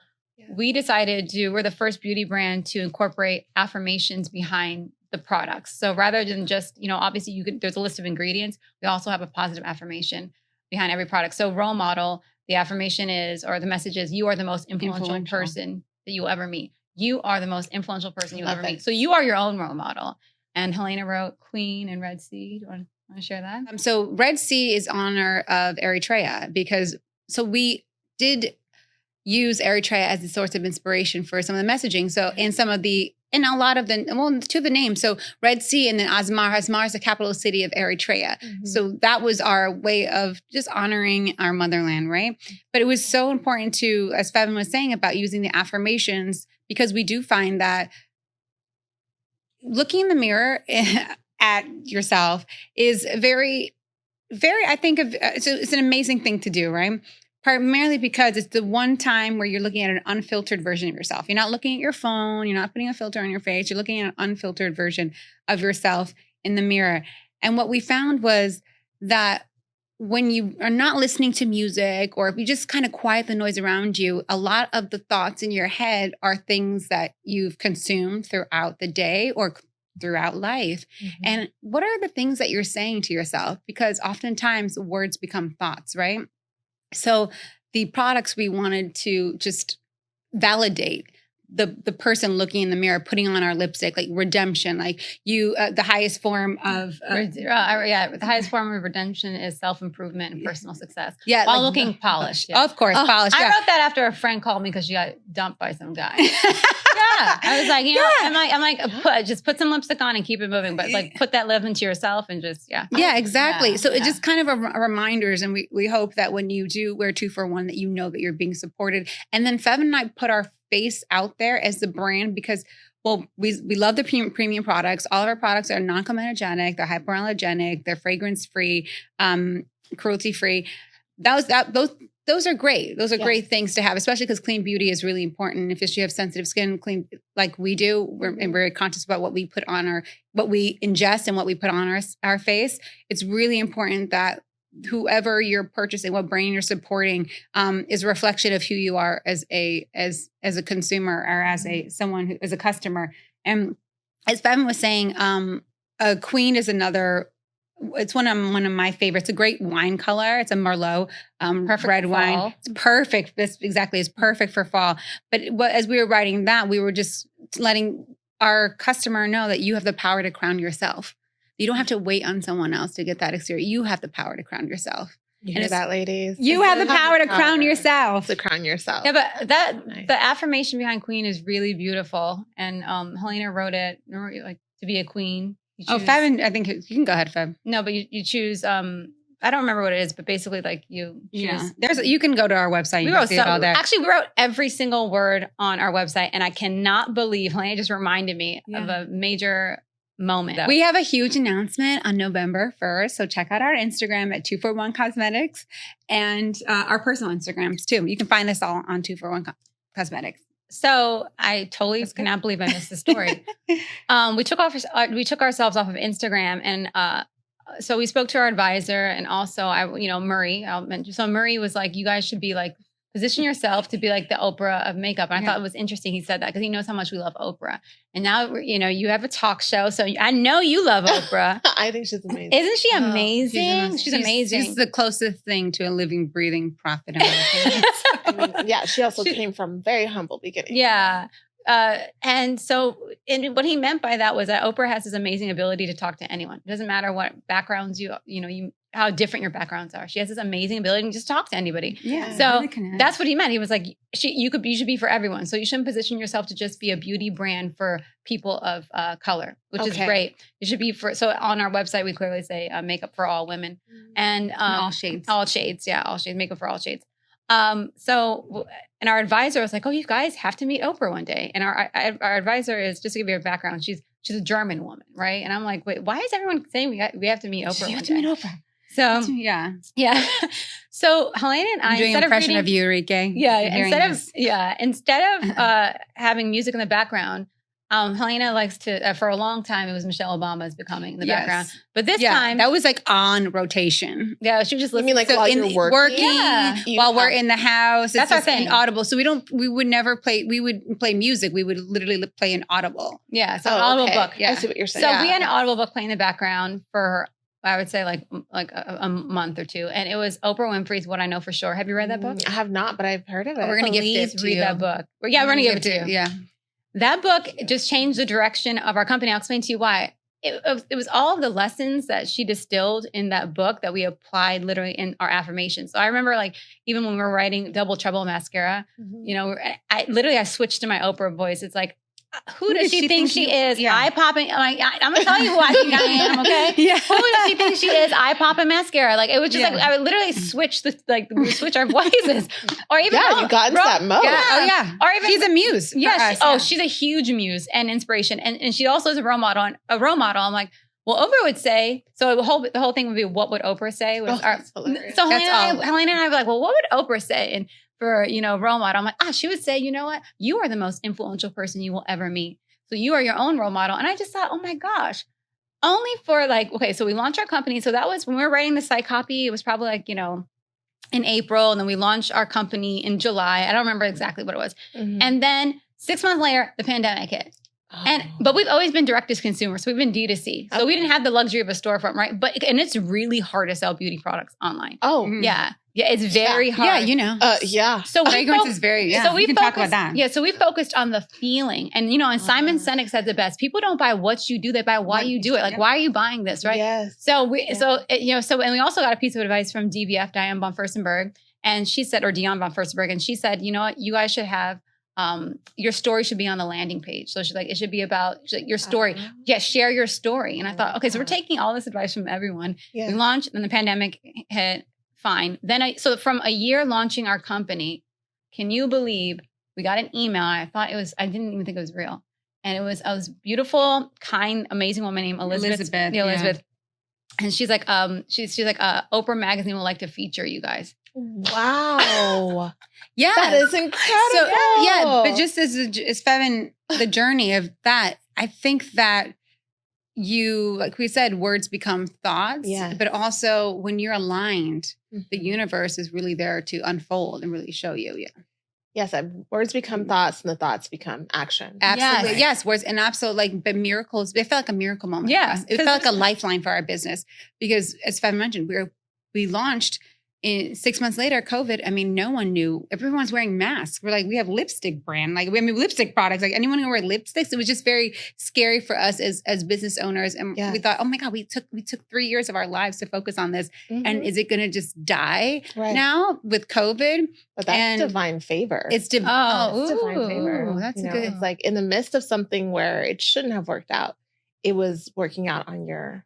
we decided we're the first beauty brand to incorporate affirmations behind the products. So rather than just, you know, obviously there's a list of ingredients. We also have a positive affirmation behind every product. So role model, the affirmation is, or the message is, you are the most influential person that you will ever meet. You are the most influential person you will ever meet. So you are your own role model. And Helena wrote Queen and Red Sea. Do you want to share that? So Red Sea is honor of Eritrea, because we did use Eritrea as a source of inspiration for some of the messaging. So in a lot of two of the names. So Red Sea, and then Asmar. Asmar is the capital city of Eritrea. Mm-hmm. So that was our way of just honoring our motherland, right? But it was so important to, as Feven was saying, about using the affirmations, because we do find that looking in the mirror at yourself is very, very, I think it's an amazing thing to do, right? Primarily because it's the one time where you're looking at an unfiltered version of yourself. You're not looking at your phone. You're not putting a filter on your face. You're looking at an unfiltered version of yourself in the mirror. And what we found was that when you are not listening to music, or if you just kind of quiet the noise around you, a lot of the thoughts in your head are things that you've consumed throughout the day or throughout life. Mm-hmm. And what are the things that you're saying to yourself? Because oftentimes words become thoughts, right? So the products, we wanted to just validate the person looking in the mirror, putting on our lipstick, like redemption, like the highest form of the highest form of redemption is self-improvement and personal success. Yeah, while looking polished. Yeah. Of course, polished. I wrote that after a friend called me because she got dumped by some guy. I was like, I'm like, just put some lipstick on and keep it moving, but like put that love into yourself and just Yeah, exactly. So it's just kind of a reminders, and we hope that when you do wear 2 for 1, that you know that you're being supported. And then Feven and I put our face out there as the brand, because Well, we love the premium products. All of our products are non-comedogenic. They're hypoallergenic. They're fragrance-free, cruelty-free. Those are great. Those are great things to have, especially because clean beauty is really important. If you have sensitive skin, clean like we do, we're very conscious about what we put on what we ingest and what we put on our face. It's really important that whoever you're purchasing, what brand you're supporting, is a reflection of who you are as a consumer or as someone who is a customer. And as Feven was saying, a queen is another. It's one of my favorites. It's a great wine color. It's a Merlot, red wine. It's perfect. It's perfect for fall. But as we were writing that, we were just letting our customer know that you have the power to crown yourself. You don't have to wait on someone else to get that experience. You have the power to crown yourself. You hear that, ladies? You have the power to crown yourself. To crown yourself. Yeah, but the affirmation behind queen is really beautiful. And Helena wrote it, like, to be a queen. Feven, I think you can go ahead, Fev. No, but you choose, I don't remember what it is, but basically like you choose. Yeah. You can go to our website. You can see it all there. Actually, we wrote every single word on our website, and I cannot believe Helena just reminded me of a major moment. We have a huge announcement on November 1st. So check out our Instagram at 241 Cosmetics and our personal Instagrams too. You can find us all on 241 Cosmetics. So I totally cannot believe I missed the story. We took ourselves off of Instagram, and so we spoke to our advisor, and also Murray. I'll mention. So Murray was like, "You guys should be like, position yourself to be like the Oprah of makeup." And I thought it was interesting he said that, because he knows how much we love Oprah. And now you have a talk show, so I know you love Oprah. I think she's amazing. Isn't she amazing? She's amazing. She's the closest thing to a living, breathing prophet. In my opinion. She also came from very humble beginnings. Yeah. And what he meant by that was that Oprah has this amazing ability to talk to anyone. It doesn't matter what backgrounds how different your backgrounds are. She has this amazing ability to just talk to anybody. Yeah. So that's what he meant. He was like, you should be for everyone. So you shouldn't position yourself to just be a beauty brand for people of color, which is great. You should be so on our website, we clearly say makeup for all women and all shades. All shades. Yeah. All shades, makeup for all shades. And our advisor was like, "Oh, you guys have to meet Oprah one day." And our advisor is, just to give you a background, she's a German woman, right? And I'm like, wait, why is everyone saying we have to meet Oprah? We one have to day? meet Oprah. So yeah. So Helena and I, doing an impression of you, Enrique. Yeah, instead of having music in the background. Helena likes to, for a long time, it was Michelle Obama's Becoming in the background. But this time. That was like on rotation. Yeah, she was just listening. You mean like while you're working? While we're in the house. That's our thing. Inaudible. So we would play music. We would literally play an audible. Yeah, so an audible book. Yeah. I see what you're saying. So we had an audible book playing in the background for, I would say like a month or two. And it was Oprah Winfrey's What I Know for Sure. Have you read that book? I have not, but I've heard of it. We're going to gift it to read that book. Yeah, we're going to give it to you. Yeah. That book just changed the direction of our company. I'll explain to you why. It was all of the lessons that she distilled in that book that we applied literally in our affirmations. So I remember, like, even when we were writing Double Trouble mascara, I switched to my Oprah voice. It's like, who does she think she is? Yeah. Eye popping. I'm gonna tell you who I think I am. Okay. Yeah. Who does she think she is? Eye popping mascara. Like, it was just like I would literally switch we switch our voices, or even you got into that mode. Yeah. Oh yeah. Or even she's a muse. Yeah. She's a huge muse and inspiration, and she also is a role model. I'm like, well, Oprah would say. So the whole thing would be, what would Oprah say? So Helena and I were like, well, what would Oprah say? And for, role model, I'm like, she would say, you know what? You are the most influential person you will ever meet. So you are your own role model. And I just thought, oh my gosh, only for so we launched our company. So that was when we were writing the site copy. It was probably in April. And then we launched our company in July. I don't remember exactly what it was. Mm-hmm. And then 6 months later, the pandemic hit. But we've always been direct to consumer. So we've been D2C. So we didn't have the luxury of a storefront, right? And it's really hard to sell beauty products online. Oh, yeah. Yeah, it's very hard. Yeah. So fragrance is very, So we can talk about that. Yeah, so we focused on the feeling. And, and Simon Sinek said the best. People don't buy what you do, they buy why you do it. Like, why are you buying this, right? Yes. And we also got a piece of advice from DVF, Diane von Furstenberg. And she said, or Dion von Furstenberg, and she said, you know what, you guys should have, your story should be on the landing page. So she's like, it should be about your story. Share your story. And I thought, okay, so we're taking all this advice from everyone. Yeah. We launched, and the pandemic hit. Fine. Then so from a year launching our company, can you believe we got an email? I didn't even think it was real. And it was a beautiful, kind, amazing woman named Elizabeth. Elizabeth. And she's like, she's like, Oprah Magazine would like to feature you guys. Wow. Yeah. That is incredible. So, yeah, but just as Feven, the journey of that, I think that you, like we said, words become thoughts, but also when you're aligned, the universe is really there to unfold and really show you. Yeah. Yes, words become thoughts and the thoughts become action. Absolutely. Yes, words and absolutely like, but miracles, it felt like a miracle moment. Yeah. For us. It felt like a lifeline for our business because as Feven mentioned, we launched in 6 months later, COVID, I mean, no one knew. Everyone's wearing masks. We're like, we have lipstick brand. Like, we have lipstick products. Like, anyone who wear lipsticks, it was just very scary for us as business owners. And we thought, oh my God, we took 3 years of our lives to focus on this. And is it going to just die now with COVID? But that's divine favor. It's divine favor. That's good. It's like in the midst of something where it shouldn't have worked out, it was working out on your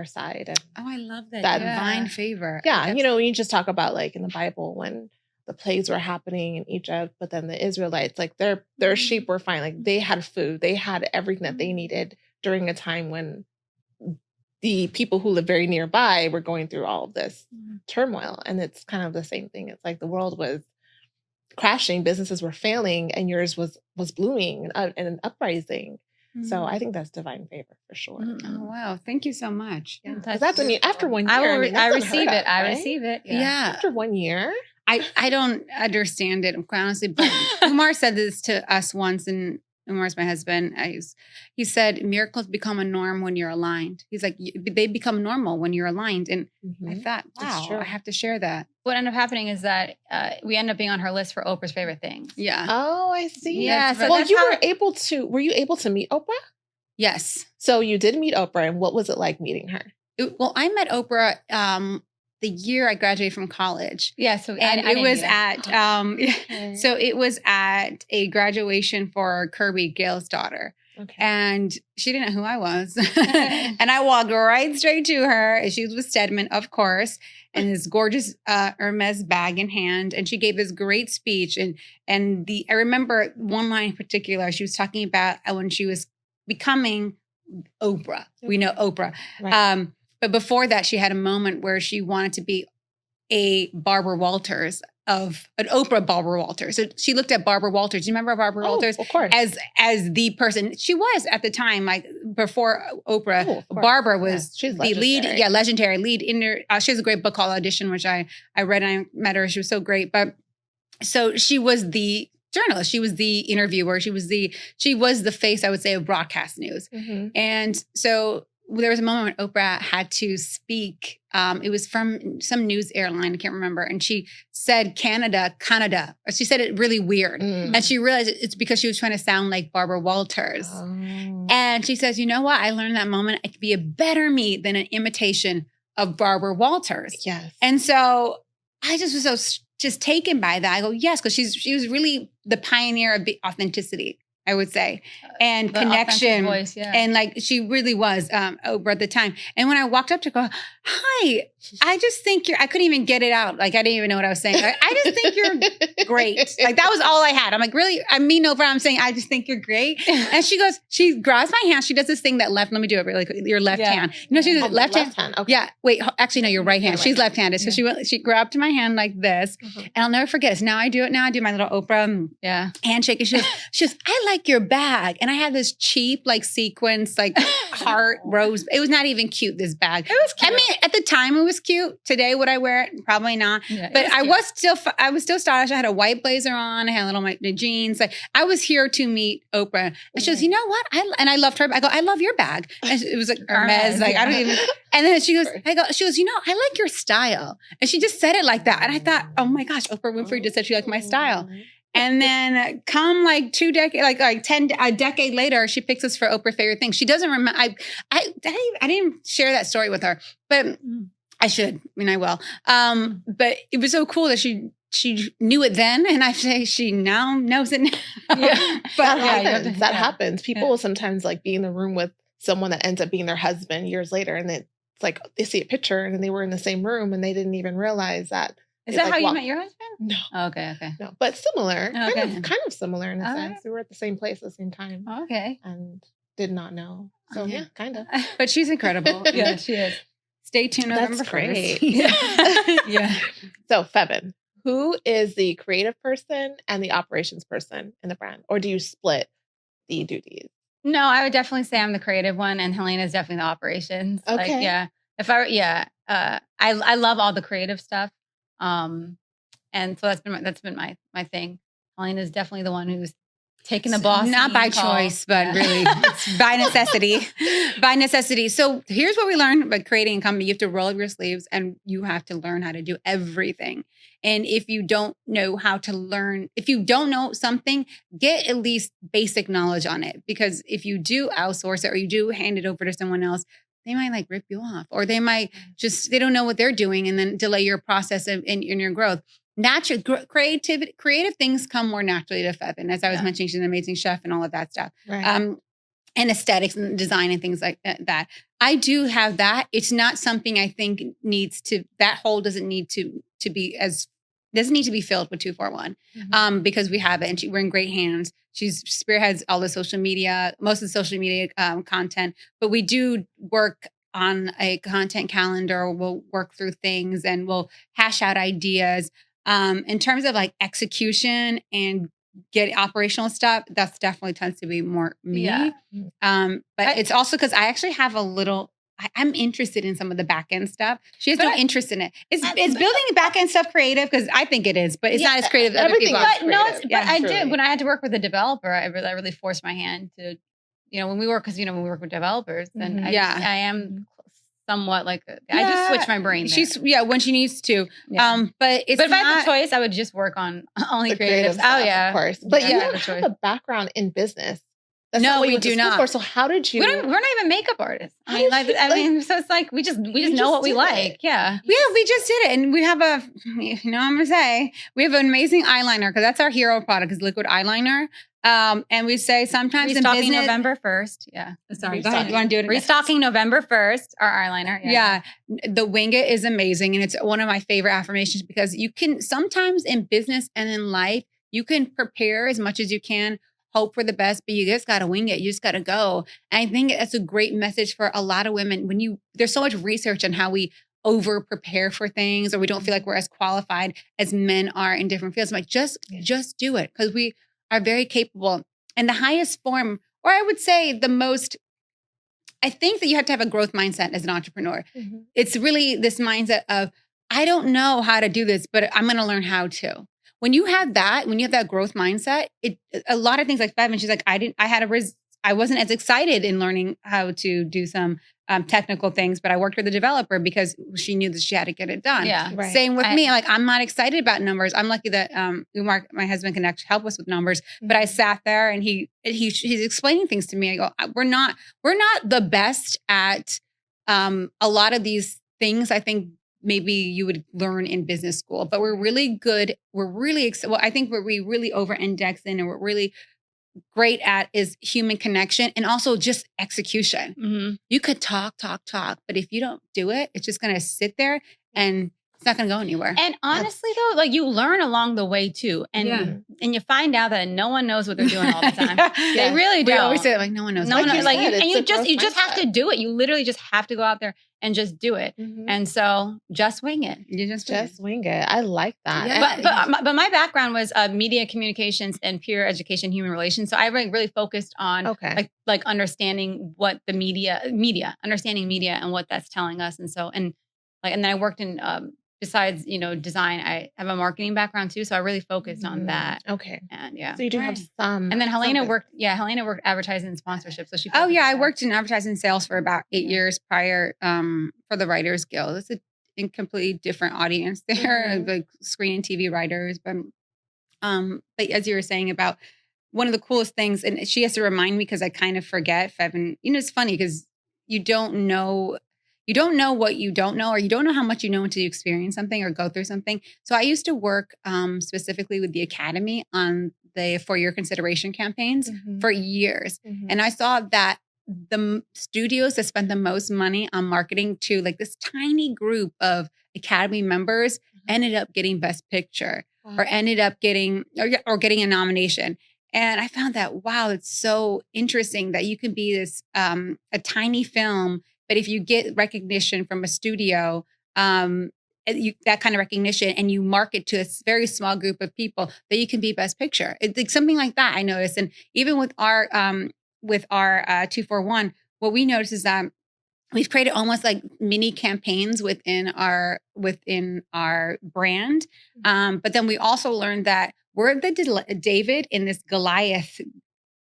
side. And I love that divine favor. Yeah. When you just talk about like in the Bible when the plagues were happening in Egypt, but then the Israelites, like their sheep were fine. Like they had food, they had everything that they needed during a time when the people who live very nearby were going through all of this turmoil. And it's kind of the same thing. It's like the world was crashing, businesses were failing, and yours was blooming and an uprising. So I think that's divine favor for sure. Oh, wow. Thank you so much. Yeah. That's after 1 year. I receive it. I receive it. Yeah. After 1 year. I don't understand it, quite honestly. But Umar said this to us once, and Umar's my husband. He said, miracles become a norm when you're aligned. He's like, they become normal when you're aligned. And I thought, wow, I have to share that. What ended up happening is that we ended up being on her list for Oprah's favorite things. Yeah. Oh, I see. Yeah. So were you able to meet Oprah? Yes. So you did meet Oprah, and what was it like meeting her? I met Oprah the year I graduated from college. Yeah. So it was at a graduation for Kirby Gale's daughter. Okay. And she didn't know who I was. And I walked right straight to her. And she was with Stedman, of course, and his gorgeous Hermes bag in hand. And she gave this great speech. And I remember one line in particular. She was talking about when she was becoming Oprah. We know Oprah. Right. But before that, she had a moment where she wanted to be a Barbara Walters of an Oprah Barbara Walters. So she looked at Barbara Walters. Do you remember Barbara Walters? Of course. As the person she was at the time, like before Oprah, Barbara was the lead, legendary lead in her. She has a great book called Audition, which I read and I met her. She was so great. But so she was the journalist. She was the interviewer. She was the face, I would say, of broadcast news. And so there was a moment when Oprah had to speak. It was from some news airline. I can't remember. And she said Canada. Or she said it really weird. And she realized it's because she was trying to sound like Barbara Walters. And she says, you know what? I learned that moment. I could be a better me than an imitation of Barbara Walters. Yes. And so I just was so just taken by that. I go, yes, because she was really the pioneer of authenticity, I would say, and connection. Voice, and like she really was Oprah at the time. And when I walked up to her, hi, I just think I couldn't even get it out. Like I didn't even know what I was saying. I just think you're great. Like that was all I had. I'm like, really? I mean, Oprah, I'm saying, I just think you're great. And she grabs my hand. She does this thing let me do it really quick. Your left hand. You know, she's left hand. Okay. Yeah. Wait, actually, no, your right hand. She's left-handed. So she grabbed my hand like this. And I'll never forget it. So now I do it. Now I do my little Oprah handshake. And she goes, I like your bag. And I had this cheap, like sequence, like heart rose. It was not even cute, this bag. It was cute. I mean, at the time it was cute. Today, would I wear it? Probably not. Yeah, but I was still stylish. I had a white blazer on. I had little my jeans. Like I was here to meet Oprah. And she goes, you know what? I loved her. I go, I love your bag. And it was like Hermes. Like I don't even. And then she goes, you know, I like your style. And she just said it like that. And I thought, oh my gosh, Oprah Winfrey just said she liked my style. And then come like a decade later, she picks us for Oprah favorite things. She doesn't remember. I didn't share that story with her, but I should. I mean, I will. But it was so cool that she knew it then, and I say she now knows it now. Yeah, but that happens. People will sometimes like be in the room with someone that ends up being their husband years later, and it's like they see a picture and they were in the same room and they didn't even realize that Is that how you met your husband? No. Oh, okay. No, but similar. Okay. Kind of similar in a All sense. right. We were at the same place at the same time. Okay. And did not know. So yeah, kind of. But she's incredible. Yeah, she is. Stay tuned November That's great. 1st. Yeah. So Feven, who is the creative person and the operations person in the brand? Or do you split the duties? No, I would definitely say I'm the creative one, and Helena is definitely the operations. Okay. Like, yeah. If I, yeah, I love all the creative stuff, and so that's been my thing. Helena is definitely the one who's taking the boss. Not by choice, but really it's by necessity. By necessity. So here's what we learned about creating a company. You have to roll up your sleeves and you have to learn how to do everything. And if you don't know how to learn, if you don't know something, get at least basic knowledge on it. Because if you do outsource it or you do hand it over to someone else, they might like rip you off, or they might just, they don't know what they're doing and then delay your process in your growth. Natural creative things come more naturally to Feven. As I was mentioning, she's an amazing chef and all of that stuff. Right. And aesthetics and design and things like that. I do have that. It's not something I think needs to, that hole doesn't need to be as, doesn't need to be filled with 241 because we have it and we're in great hands. She spearheads all the social media, most of the social media content, but we do work on a content calendar. We'll work through things and we'll hash out ideas. In terms of like execution and get operational stuff, that's definitely tends to be more me. Yeah. But it's also because I actually have a little, I'm interested in some of the back end stuff. She has no interest in it. Is building back end stuff creative? Because I think it is, but it's not as creative as other people. But no, I did when I had to work with a developer. I really forced my hand to, when we work when we work with developers, then I am somewhat like I just switch my brain. She's when she needs to. Yeah. But if I had the choice, I would just work on only creative stuff. Oh yeah, of course. But you don't have a background in business. That's no, we do not. So how did you? We're not even makeup artists. I mean, so it's like we just know what we like. Yeah, we just did it, and we have I'm gonna say we have an amazing eyeliner because that's our hero product is liquid eyeliner. And we say sometimes restocking in business, November 1st. Yeah, sorry. Go ahead. You want to do it? Restocking November 1st. Our eyeliner. Yeah, the Wing It is amazing, and it's one of my favorite affirmations because you can sometimes in business and in life you can prepare as much as you can. Hope for the best, but you just got to wing it. You just got to go. And I think that's a great message for a lot of women. There's so much research on how we over prepare for things, or we don't feel like we're as qualified as men are in different fields. I'm like, just do it because we are very capable. And the highest form, or I would say the most, I think that you have to have a growth mindset as an entrepreneur. Mm-hmm. It's really this mindset of, I don't know how to do this, but I'm going to learn how to. When you have that growth mindset, a lot of things like Feven, she's like, I wasn't as excited in learning how to do some technical things, but I worked with a developer because she knew that she had to get it done. Yeah, right. Same with me. Like, I'm not excited about numbers. I'm lucky that Umar, my husband, can actually help us with numbers. Mm-hmm. But I sat there and he's explaining things to me. I go, we're not the best at a lot of these things. I think maybe you would learn in business school, but we're really good. I think where we really over-index in and we're really great at is human connection and also just execution. Mm-hmm. You could talk, but if you don't do it, it's just going to sit there and it's not going to go anywhere. And honestly though, like you learn along the way too. And you find out that no one knows what they're doing all the time. They really don't. We always say that, like no one knows. No one knows. Like, and you just have to do it. You literally just have to go out there and just do it. Mm-hmm. And so just wing it. You just wing it. I like that. Yeah. But my background was media communications and peer education, human relations. So I really focused on like understanding what the understanding media and what that's telling us. And so, and then I worked in, besides, design, I have a marketing background too. So I really focused on that. Okay. And yeah. So you do have some. And then Helena worked advertising and sponsorship. So she. I worked in advertising sales for about 8 years prior for the Writers Guild. It's a completely different audience there, like screen and TV writers. But as you were saying about one of the coolest things, and she has to remind me because I kind of forget, Feven, it's funny because you don't know what you don't know, or you don't know how much you know until you experience something or go through something. So I used to work specifically with the Academy on the for-year consideration campaigns for years. Mm-hmm. And I saw that the studios that spent the most money on marketing to like this tiny group of Academy members ended up getting Best Picture or ended up getting or getting a nomination. And I found that, wow, it's so interesting that you can be this a tiny film, but if you get recognition from a studio, that kind of recognition, and you market to a very small group of people, that you can be Best Picture. It's like something like that I noticed. And even with our 241, what we noticed is that we've created almost like mini campaigns within our brand. But then we also learned that we're the David in this Goliath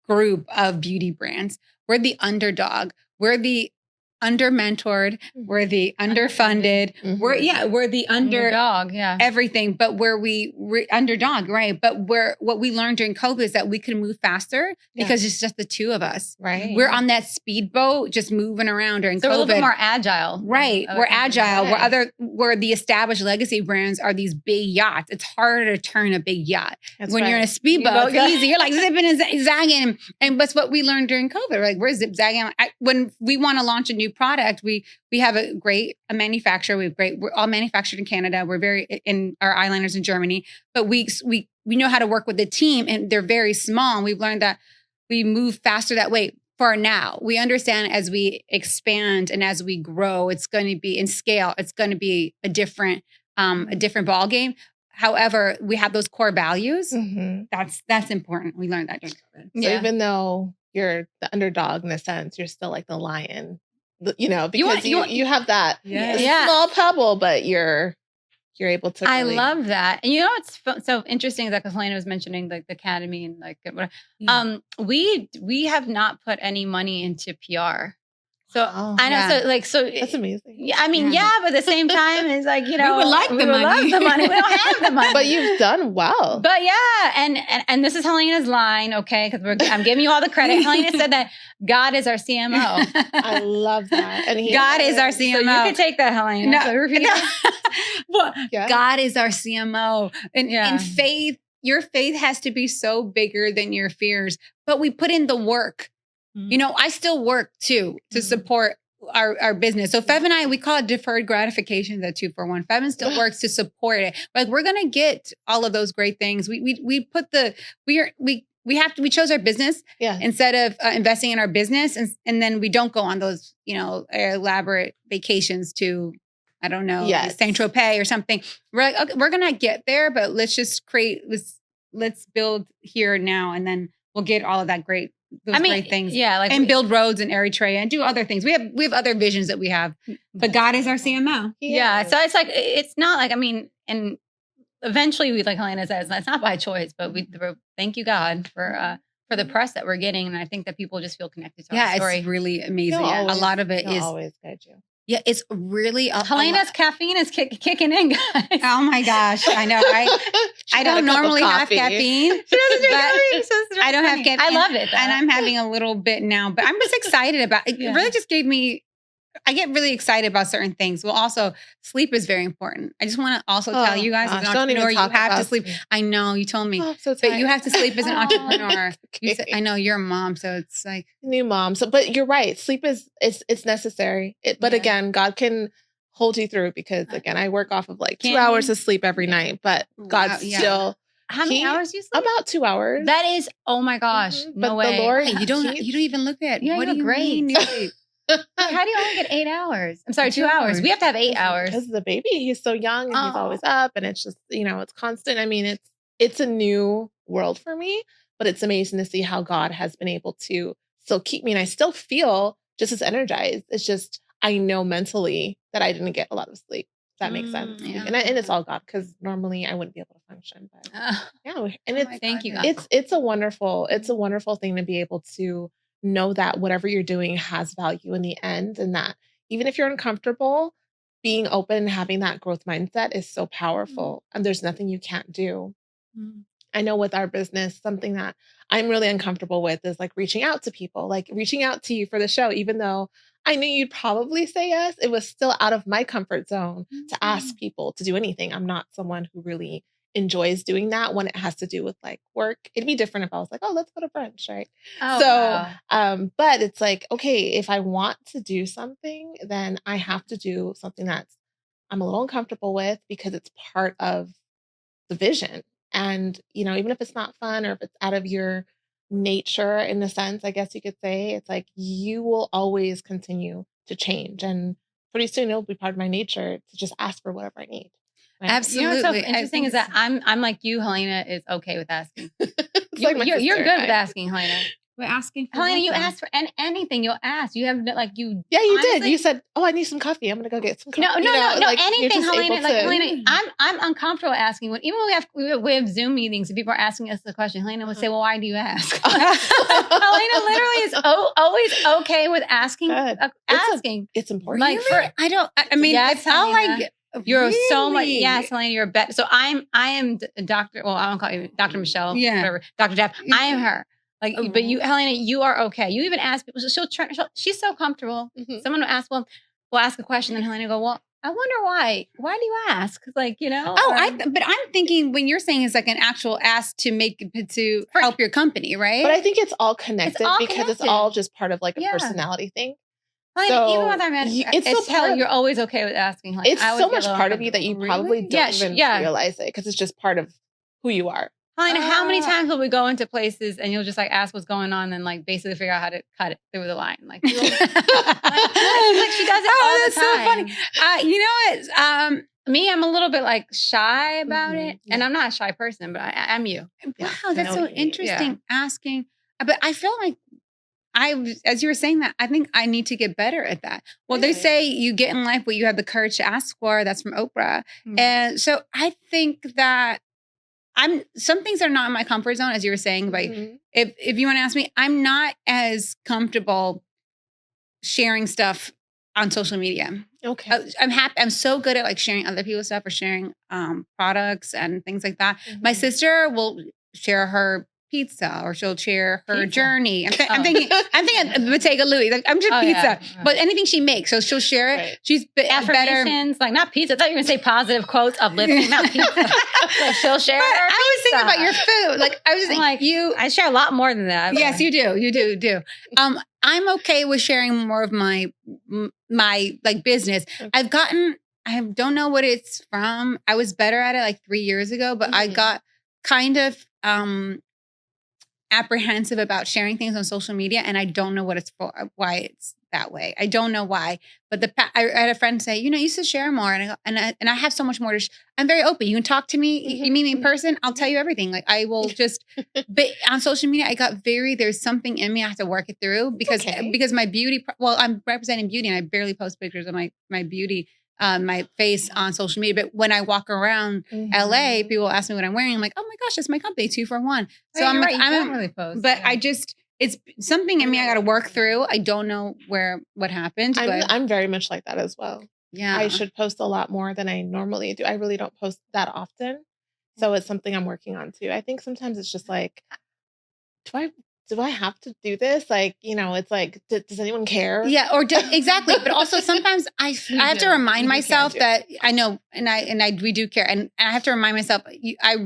group of beauty brands. We're the underdog. We're the under-mentored. We're the underfunded. We're the underdog. Everything. But underdog, right? But what we learned during COVID is that we can move faster because it's just the two of us. Right. We're on that speedboat, just moving around during COVID. We're a little bit more agile. Right. We're agile. Where the established legacy brands are these big yachts. It's harder to turn a big yacht. When you're in a speedboat, it's easy. You're like zipping and zagging. And that's what we learned during COVID. We're like, we're zip zagging. When we want to launch a new product, we have a manufacturer. We're all manufactured in Canada. We're very in our eyeliners in Germany, but we know how to work with the team, and they're very small. And we've learned that we move faster that way. For now, we understand as we expand and as we grow, it's going to be in scale. It's going to be a different ball game. However, we have those core values. That's important. We learned that during COVID. So even though you're the underdog in a sense, you're still like the lion. Because you have that small pebble, but you're able to. I love that. And it's so interesting that Helena was mentioning like the academy and like we have not put any money into PR. So I know, so that's amazing. Yeah, I mean, but at the same time, it's like we would like the money. Love the money. We don't have the money, but you've done well. But and this is Helena's line, okay? Because I'm giving you all the credit. Helena said that God is our CMO. I love that. And God is our CMO. So you can take that, Helena. God is our CMO, and faith. Your faith has to be so bigger than your fears. But we put in the work. I still work too to support our business. So Fev and I, we call it deferred gratification at 241. Fev still works to support it. Like we're going to get all of those great things. We chose our business instead of investing in our business. And then we don't go on those, elaborate vacations to, I don't know, Saint Tropez or something. We're like, okay, we're going to get there, but let's just let's build here now. And then we'll get all of that great things. And build roads in Eritrea and do other things. We have other visions that we have, but God is our CMO. Yeah. So it's like, it's not like, and eventually we, like Helena says, it's not by choice, but we thank you, God, for the press that we're getting. And I think that people just feel connected to our story. It's really amazing. A lot of it is always guide you. Yeah, it's really Helena's caffeine is kicking in, guys. Oh my gosh, I know. I don't normally have caffeine. She doesn't drink caffeine. I don't have caffeine. I love it, though. And I'm having a little bit now, but I'm just excited about it. It really just gave me. I get really excited about certain things. Well, also sleep is very important. I just want to also tell you guys, as an entrepreneur, you have to sleep. I know you told me, but you have to sleep as an entrepreneur. I know you're a mom, so it's like new mom. So, but you're right. Sleep it's necessary. But again, God can hold you through because again, I work off of like 2 hours of sleep every night. But God still. How many hours do you sleep? About 2 hours. That is, oh my gosh, no way. The Lord, you don't even look at. Yeah, what do you great. mean? How do you only get 8 hours? I'm sorry, 2 hours. We have to have 8 hours. Because the baby, he's so young and he's always up and it's just, it's constant. I mean, it's a new world for me, but it's amazing to see how God has been able to still keep me. And I still feel just as energized. It's just, I know mentally that I didn't get a lot of sleep. If that makes sense. Yeah. And it's all God because normally I wouldn't be able to function. But and thank you, God. It's a wonderful thing to be able to know that whatever you're doing has value in the end, and that even if you're uncomfortable, being open and having that growth mindset is so powerful, and there's nothing you can't do. I know with our business, something that I'm really uncomfortable with is like reaching out to people, like reaching out to you for the show, even though I knew you'd probably say yes. It was still out of my comfort zone to ask people to do anything. I'm not someone who really enjoys doing that when it has to do with like work. It'd be different if I was like, oh, let's go to brunch, right? But it's like, okay, if I want to do something, then I have to do something that's I'm a little uncomfortable with because it's part of the vision. And, even if it's not fun or if it's out of your nature in a sense, I guess you could say, it's like you will always continue to change. And pretty soon it'll be part of my nature to just ask for whatever I need. Right? Absolutely. What's so interesting is that I'm like you, Helena, is okay with asking. You're good with asking, Helena. We're asking for Helena, you ask for anything. You'll ask. You have you. Yeah, you did. You said, "Oh, I need some coffee. I'm gonna go get some coffee." No. Anything, Helena. Helena, I'm uncomfortable asking. Even when we have Zoom meetings and people are asking us the question, Helena would say, "Well, why do you ask?" Helena literally is always okay with asking. Asking. It's important. It's all like. You're really? So much, yes, Helena. You're better. So I am Dr. Well, I don't call you Dr. Michelle. Yeah. Whatever. Dr. Daff. I am her. But you, Helena, you are okay. You even ask people. She's so comfortable. Mm-hmm. Someone will ask, we'll ask a question, and Helena go, well, I wonder why. Why do you ask? But I'm thinking when you're saying it's like an actual ask to help your company, right? But I think it's all connected it's all just part of like a personality thing. So even with our man, you're always okay with asking. It's so much part of you that you probably don't even realize it because it's just part of who you are. Helena, how many times will we go into places and you'll just ask what's going on and basically figure out how to cut it through the line? She does it all the time. So funny. You know what? Me, I'm a little bit shy about it, and I'm not a shy person, but I'm you. Wow, that's so interesting. Asking, but I feel like as you were saying that, I think I need to get better at that. Well, They say you get in life what you have the courage to ask for. That's from Oprah, and so I think that. Some things are not in my comfort zone, as you were saying. But if you want to ask me, I'm not as comfortable sharing stuff on social media. Okay, I'm happy. I'm so good at sharing other people's stuff or sharing products and things like that. Mm-hmm. My sister will share her pizza or she'll share her journey. I'm thinking Bottega Louis. I'm just pizza, yeah. But anything she makes, so she'll share it. Right. She's affirmations, better. Not pizza. I thought you were going to say positive quotes, uplifting, not pizza. She'll share. I was thinking about your food. I was just you. I share a lot more than that. Yes, you do. You do. I'm okay with sharing more of my business. Okay. I don't know what it's from. I was better at it 3 years ago, but I got kind of apprehensive about sharing things on social media, and I don't know what it's for, why it's that way. I don't know why, but I had a friend say, you should share more, and I have so much more to. I'm very open. You can talk to me. You meet me in person. I'll tell you everything. I will just. But on social media, I got there's something in me. I have to work it through because my beauty. Well, I'm representing beauty, and I barely post pictures of my beauty. My face on social media. But when I walk around LA, people ask me what I'm wearing. I'm like, oh my gosh, that's my company, 2 for 1. So I'm don't really post. But I just, it's something in me I got to work through. I don't know what happened. I'm very much like that as well. Yeah. I should post a lot more than I normally do. I really don't post that often. So it's something I'm working on too. I think sometimes it's just do I have to do this? It's does anyone care? Yeah, exactly. But also sometimes I have to remind myself that I know, we do care. And I have to remind myself, I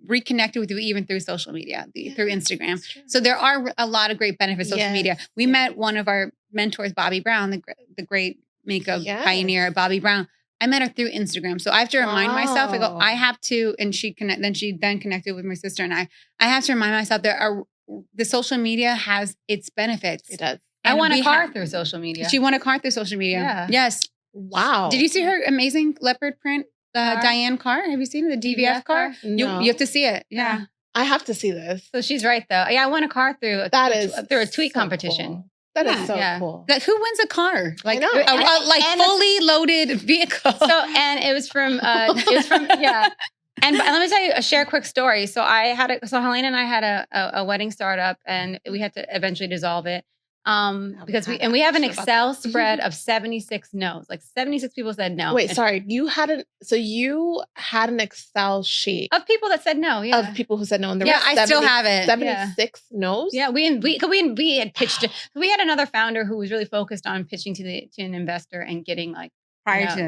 reconnected with you even through social media, through Instagram. So there are a lot of great benefits of social media. We met one of our mentors, Bobbi Brown, the great makeup pioneer, Bobbi Brown. I met her through Instagram. So I have to remind myself, I have to, and she connected with my sister and I have to remind myself the social media has its benefits. It does. I won a car through social media. She won a car through social media. Yeah. Yes. Wow. Did you see her amazing leopard print Diane car? Have you seen it? The DVF car? No. You have to see it. Yeah. I have to see this. So she's right though. Yeah, I won a car through a tweet competition. Cool. That is so cool. Who wins a car? I know. Fully loaded vehicle. So, and it was from And let me tell you, share a quick story. So Helena and I had a wedding startup, and we had to eventually dissolve it because we have an Excel spread of 76 no's. 76 people said no. Wait, sorry. You had an Excel sheet of people that said no. Yeah, of people who said no, and I still have it. 76 no's. Yeah, we had pitched it. We had another founder who was really focused on pitching to an investor and getting prior to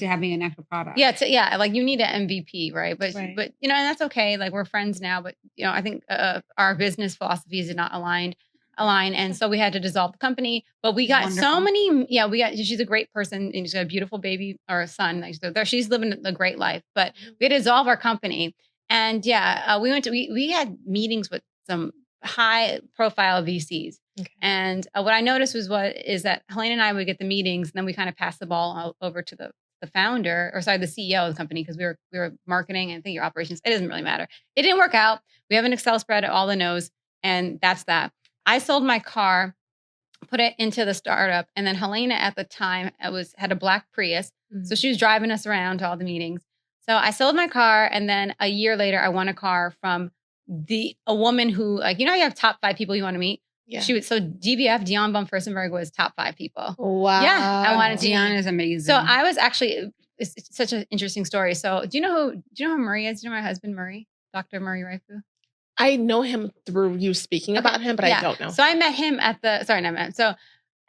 having an actual product. Yeah, you need an MVP, right? But and that's okay. We're friends now, but I think our business philosophies are not aligned. align. And so we had to dissolve the company, but we got so many, she's a great person and she's got a beautiful baby or a son. She's living a great life, but we had to dissolve our company. And we had meetings with some high profile VCs. Okay. And what I noticed is that Helena and I would get the meetings and then we kind of pass the ball over to the founder, the CEO of the company, because we were marketing and thinking operations. It doesn't really matter. It didn't work out. We have an Excel spread of all the no's, and that's that. I sold my car, put it into the startup, and then Helena at the time had a black Prius, so she was driving us around to all the meetings. So I sold my car, and then a year later, I won a car from a woman who, you have top 5 people you want to meet. Yeah. DBF, Dion von Furstenberg, was top 5 people. Wow. Yeah. I wanted Dion is amazing. So I was actually, it's such an interesting story. So do you know who Murray is? Do you know my husband, Murray? Dr. Murray Raifu? I know him through you speaking about him, but I don't know. So I met him so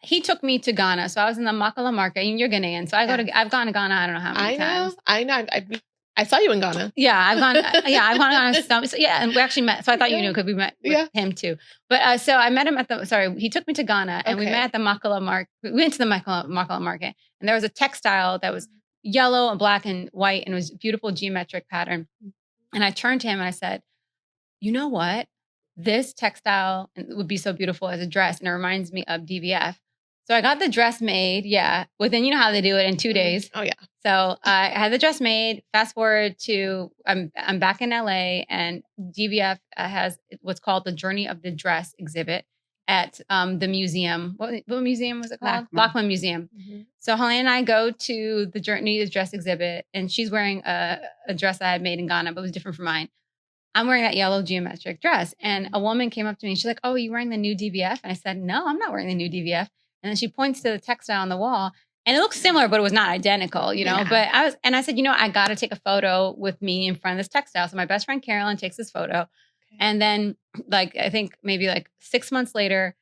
he took me to Ghana. So I was in the Makala market. You're Ghanaian. So I've gone to Ghana. I don't know how many times. I know. I saw you in Ghana. Yeah, I've gone to Ghana. So and we actually met. So I thought you knew because we met with him too. But so I met him he took me to Ghana and we met at the Makala market. We went to the Makala market and there was a textile that was yellow and black and white and it was a beautiful geometric pattern. And I turned to him and I said, you know what? This textile would be so beautiful as a dress. And it reminds me of DVF. So I got the dress made. Yeah. Within, you know how they do it in 2 days. Oh yeah. So I had the dress made. Fast forward to, I'm back in LA and DVF has what's called the Journey of the Dress exhibit at the museum. What museum was it called? Blackman Museum. Mm-hmm. So Helena and I go to the Journey of the Dress exhibit and she's wearing a dress I had made in Ghana, but it was different from mine. I'm wearing that yellow geometric dress. And a woman came up to me and she's like, oh, are you wearing the new DVF? And I said, no, I'm not wearing the new DVF. And then she points to the textile on the wall and it looks similar, but it was not identical, Yeah. But I said, I got to take a photo with me in front of this textile. So my best friend, Carolyn, takes this photo. Okay. And then I think maybe 6 months later,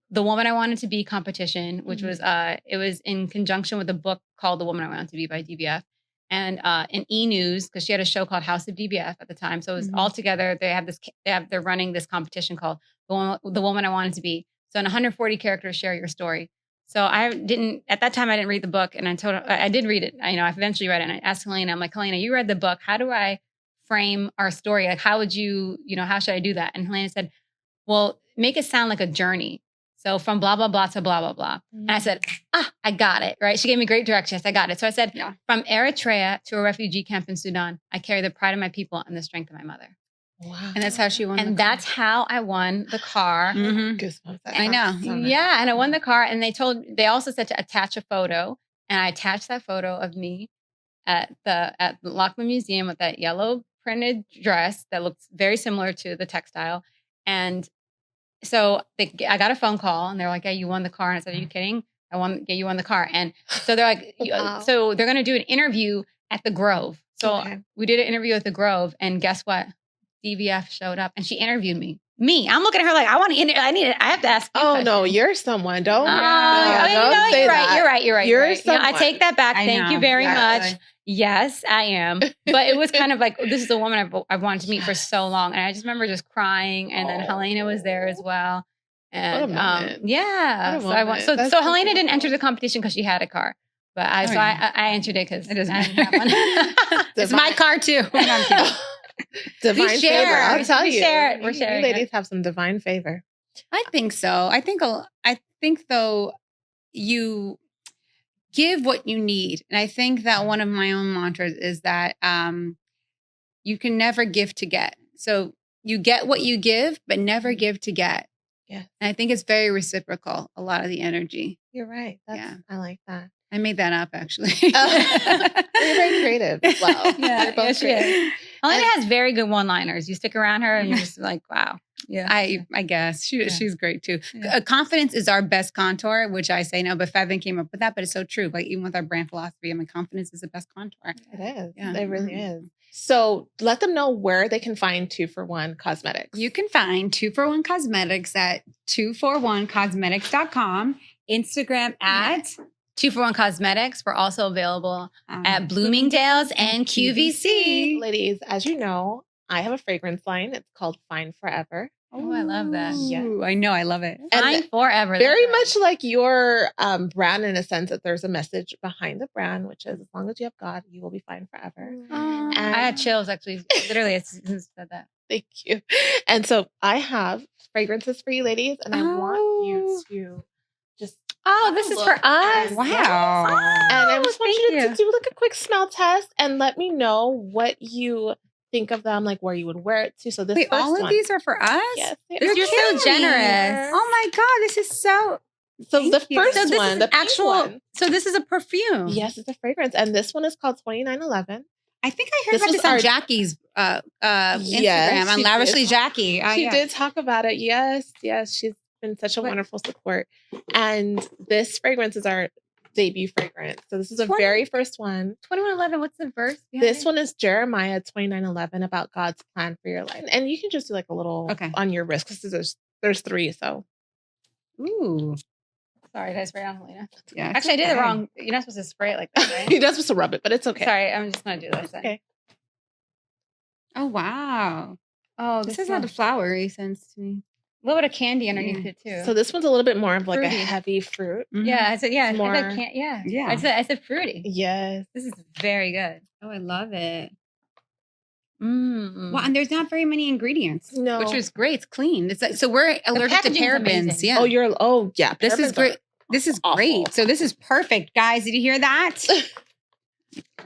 the Woman I Wanted to Be competition, which was, it was in conjunction with a book called The Woman I Wanted to Be by DBF. And in E! News, because she had a show called House of DBF at the time. So it was all together. They're running this competition called The Woman I Wanted to Be. So in 140 characters, share your story. So at that time, I didn't read the book. And I did read it. I eventually read it. And I asked Helena, I'm like, Helena, you read the book. How do I frame our story? How would you, how should I do that? And Helena said, well, make it sound like a journey. So from blah, blah, blah to blah, blah, blah. And I said, I got it, right? She gave me great directions. I got it. So I said, from Eritrea to a refugee camp in Sudan, I carry the pride of my people and the strength of my mother. Wow. And that's how she won the car. And that's how I won the car. Goosebumps. I know. So nice. Yeah. And I won the car. And they also said to attach a photo. And I attached that photo of me at the Lockman Museum with that yellow printed dress that looks very similar to the textile. And so I got a phone call and they're like, "Hey, you won the car." And I said, "Are you kidding? You won the car." And so they're like, Wow. So they're going to do an interview at the Grove. So we did an interview at the Grove, and guess what? DVF showed up and she interviewed me. I'm looking at her like, I want to. I have to ask. Oh no, you're someone. Don't. You're right. You're someone. I take that back. I Thank know. you very much. Really. Yes, I am. But it was kind of like, this is a woman I've wanted to meet for so long. And I just remember just crying. And then Helena was there as well. And What a moment. So That's Helena didn't enter the competition because she had a car. But I entered it because It doesn't I didn't have one. It's my car too. Divine favor. I'll tell you. We're sharing. You ladies have some divine favor. I think so. I think though you give what you need. And I think that one of my own mantras is that you can never give to get. So you get what you give, but never give to get. Yeah. And I think it's very reciprocal, a lot of the energy. You're right. I like that. I made that up, actually. You're very creative as well. Yeah, You're both she great. is. Helena has very good one-liners. You stick around her and you're just like, wow. Yeah. I guess she's great too. Yeah. Confidence is our best contour, which I say no, but Feven came up with that, but it's so true. Like even with our brand philosophy, confidence is the best contour. It is. Yeah. It really is. So let them know where they can find 2for1 Cosmetics. You can find 2for1 Cosmetics at 2for1cosmetics.com, Instagram at 2for1 Cosmetics. We're also available at Bloomingdales and QVC. Ladies, as you know, I have a fragrance line. It's called Fine Forever. Oh, I love that. Ooh, I know. I love it. Fine forever. Very much like your brand in a sense that there's a message behind the brand, which is as long as you have God, you will be fine forever. I had chills actually. Literally, as soon as I said that. Thank you. And so I have fragrances for you ladies, and I want you to just this is for us. Wow. and I just want you thank to do like a quick smell test and let me know what you think of them, like where you would wear it to. So this Wait, first all of one, these are for us? yes, You're so generous. Oh my God, this is so. So the Thank you. first So this one, is the pink actual- one, So this is a perfume. yes, it's a fragrance, and this one is called 2911. I think I heard This about was this on our- Jackie's Instagram, Yes, on she Lavishly did. Jackie. She did talk about it. Yes, she's been such a wonderful support. And this fragrance is our debut fragrance. So this is the very first one. 2111. What's the verse? This one is Jeremiah 29:11 about God's plan for your life. And you can just do like a little on your wrist because there's 3. So, Ooh. Sorry, did I spray it on Helena? Yeah. Actually, I did it wrong. You're not supposed to spray it like that, right? you're not supposed to rub it, but it's okay. Sorry, I'm just gonna do this. Then. Okay. Oh, wow. Oh, This has had a flowery sense to me. a little bit of candy underneath it too. So this one's a little bit more of like Fruity. a heavy fruit. yeah, I said It's more- Yeah. I said fruity. Yes. This is very good. Oh, I love it. Mm. Well, and there's not very many ingredients. No. Which is great. It's clean. It's like, so we're allergic to packaging's parabens. amazing. Yeah. Yeah. This is parabens great. are This is awful. great. So this is perfect. Guys, did you hear that?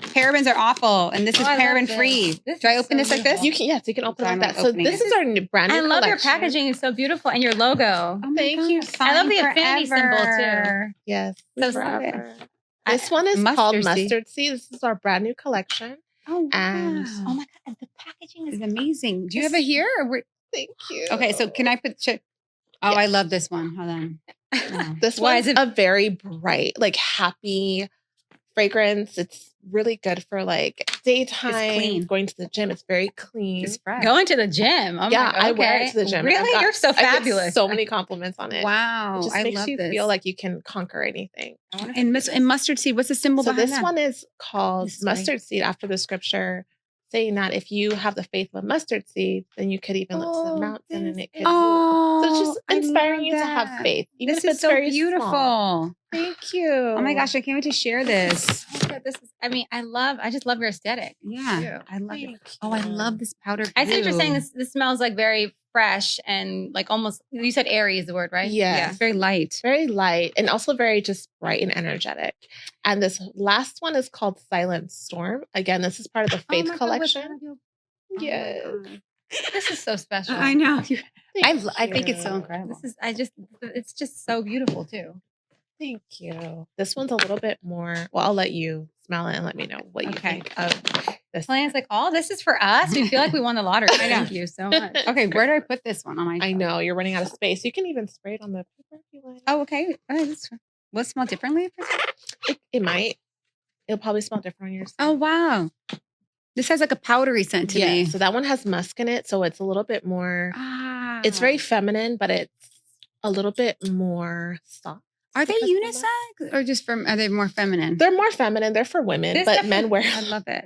Parabens are awful. And this is I love paraben this. free. This Do I is open so this like this? beautiful. You can open it Sorry, like I'm that. So opening this it. is our brand new I love your collection. packaging. It's so beautiful, and your logo. Oh my Thank God, you. I love the fine affinity symbol too. forever. Yes. So forever. This one is Mustard called seed. Mustard Seed. This is our brand new collection. Oh, And- wow. Oh my god, the packaging It's is amazing. Do you have it here? Thank you. Okay, so can I put check? Oh, Yes. I love this one. Hold on. Oh. This Why one's is it- a very bright, like happy fragrance. It's really good for like daytime, clean. going to the gym. It's very clean. It's fresh. going to the gym. Oh yeah, my god, I wear it to the gym. Really, you're so I get fabulous. so many compliments on it. Wow, It just I makes love you this. feel like you can conquer anything. And mustard seed. What's the symbol So behind this that? one is called This is great. mustard seed after the scripture saying that if you have the faith of a mustard seed, then you could even look to the mountain and it could move. So it's just I inspiring love you to that. have faith. Even This if is it's so very beautiful. small. Thank you. Oh my gosh, I can't wait to share this. Oh, God, this is. I mean, I just love your aesthetic. Yeah, Too. I love it. Thank Oh, I you. love this powder. I see what you're glue. saying. This smells like very fresh and like almost. You said airy is the word, right? Yes. It's very light. Very light and also very just bright and energetic. And this last one is called Silent Storm. Again, this is part of the Faith my God, collection. Oh Yes. this is so special. I know. I think it's so you. incredible. It's just so beautiful too. Thank you. This one's a little bit more. Well, I'll let you smell it and let me know what you Okay. think of this. Helena's like, oh, this is for us. We feel like we won the lottery. I know. Thank you so much. Okay, where do I put this one on my? I know you're running out of space. You can even spray it on the paper if you like. Oh, okay. Will it smell differently? It might. It'll probably smell different on your skin. Oh, wow. This has like a powdery scent to yeah. me. So that one has musk in it, so it's a little bit more. Ah. It's very feminine, but it's a little bit more soft. Are they because of the musk. unisex or just are they more feminine? They're more feminine. They're for women, This but men wear. I love it.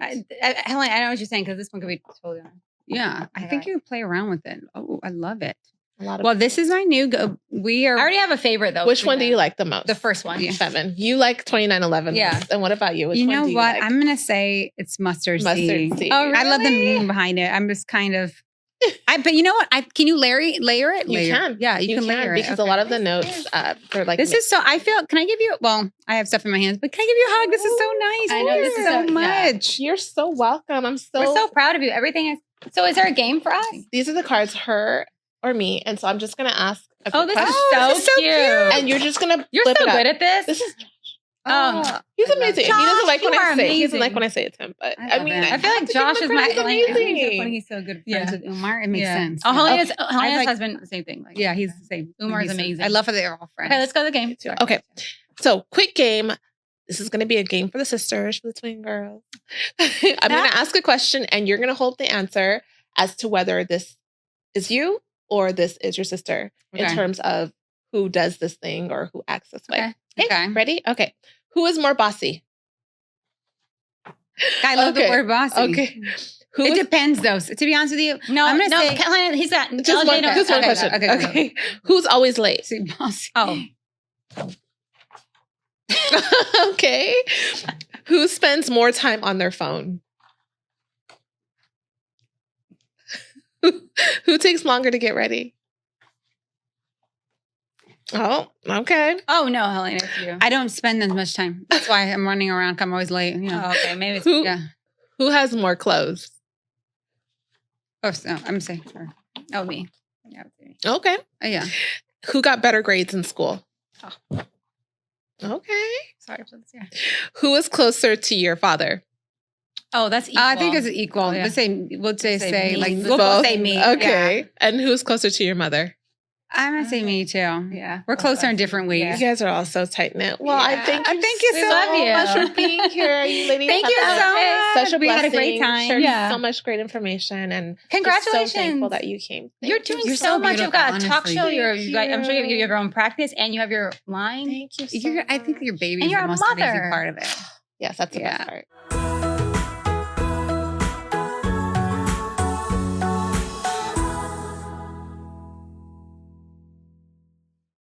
Helena, I know what you're saying because this one could be totally on. Yeah, I think Okay. you play around with it. Oh, I love it. A lot of Well, this is my new. We I are. already have a favorite though. Which between one do them. you like the most? The first one. Yeah. Seven. You like 2911. Yeah. most. And what about you? Which You one know do you what? like? I'm gonna say it's mustard Mustard seed. seed. Oh, I love the really? meaning behind it. I'm just kind of. But you know what? Can you layer it? You can. Yeah, you can layer it because a Okay. lot of the notes they're like This is so. I feel. Can I give you? Well, I have stuff in my hands, but can I give you a hug? This is so nice. I know, Thank this you is so so- yeah. much. You're so welcome. I'm so. We're so proud of you. Everything is. So, is there a game for us? These are the cards, her or me, and so I'm just gonna ask. A Oh, quick this is question. so, this is so cute. cute. And you're just gonna. You're flip so it up. good at this. This is. Oh, He's I love amazing. it. He doesn't Josh, like when you I are say. He doesn't like amazing. when I say it to him. But I I love mean, it. I feel like have to Josh give is him my credit. like, He's amazing. When he's so good friends with Umar, it makes Yeah. sense. Oh, Helena's like- husband, the same thing. Like, Yeah, he's the same. Umar's He's- amazing. I love how they're all friends. Okay, let's go to the game. Okay. So, quick game. This is going to be a game for the sisters, for the twin girls. I'm going to ask a question, and you're going to hold the answer as to whether this is you or this is your sister in Okay. terms of who does this thing or who acts this way. Okay. Ready? Okay. Who is more bossy? I love the Okay. word bossy. Okay. It depends, though. To be honest with you, No, I'm gonna say Helena, he's got Just one question. Okay. Who's always late? See, boss. Oh. Okay. Who spends more time on their phone? Who takes longer to get ready? Oh, okay. Oh, no, Helena, it's you. I don't spend as much time. That's why I'm running around. I'm always late. You know. Oh, okay, maybe it's Who has more clothes? Oh, so I'm saying. Oh, me. Yeah, Okay. Yeah. Who got better grades in school? Oh. Okay. Sorry for this. Yeah. Who is closer to your father? Oh, that's equal. I think it's equal. Oh, yeah. We'll say me. we'll Both? both say me. Okay. Yeah. And who's closer to your mother? I'm gonna say me too. Yeah. We're closer in different ways. You guys are all so tight knit. Well, I thank you We so love you. much for being here. You ladies Thank you have so been much. Such a We had a blessing. great time. Shared Yeah. so much great information, and Congratulations. so thankful that you came. You're Thank you doing You're so so much. You've beautiful, got a talk honestly. show. I'm sure you have Thank your own practice, and you have your line. Thank you so much. I think your baby And is you're the a most mother. amazing part of it. Yes, that's the Yeah. best part.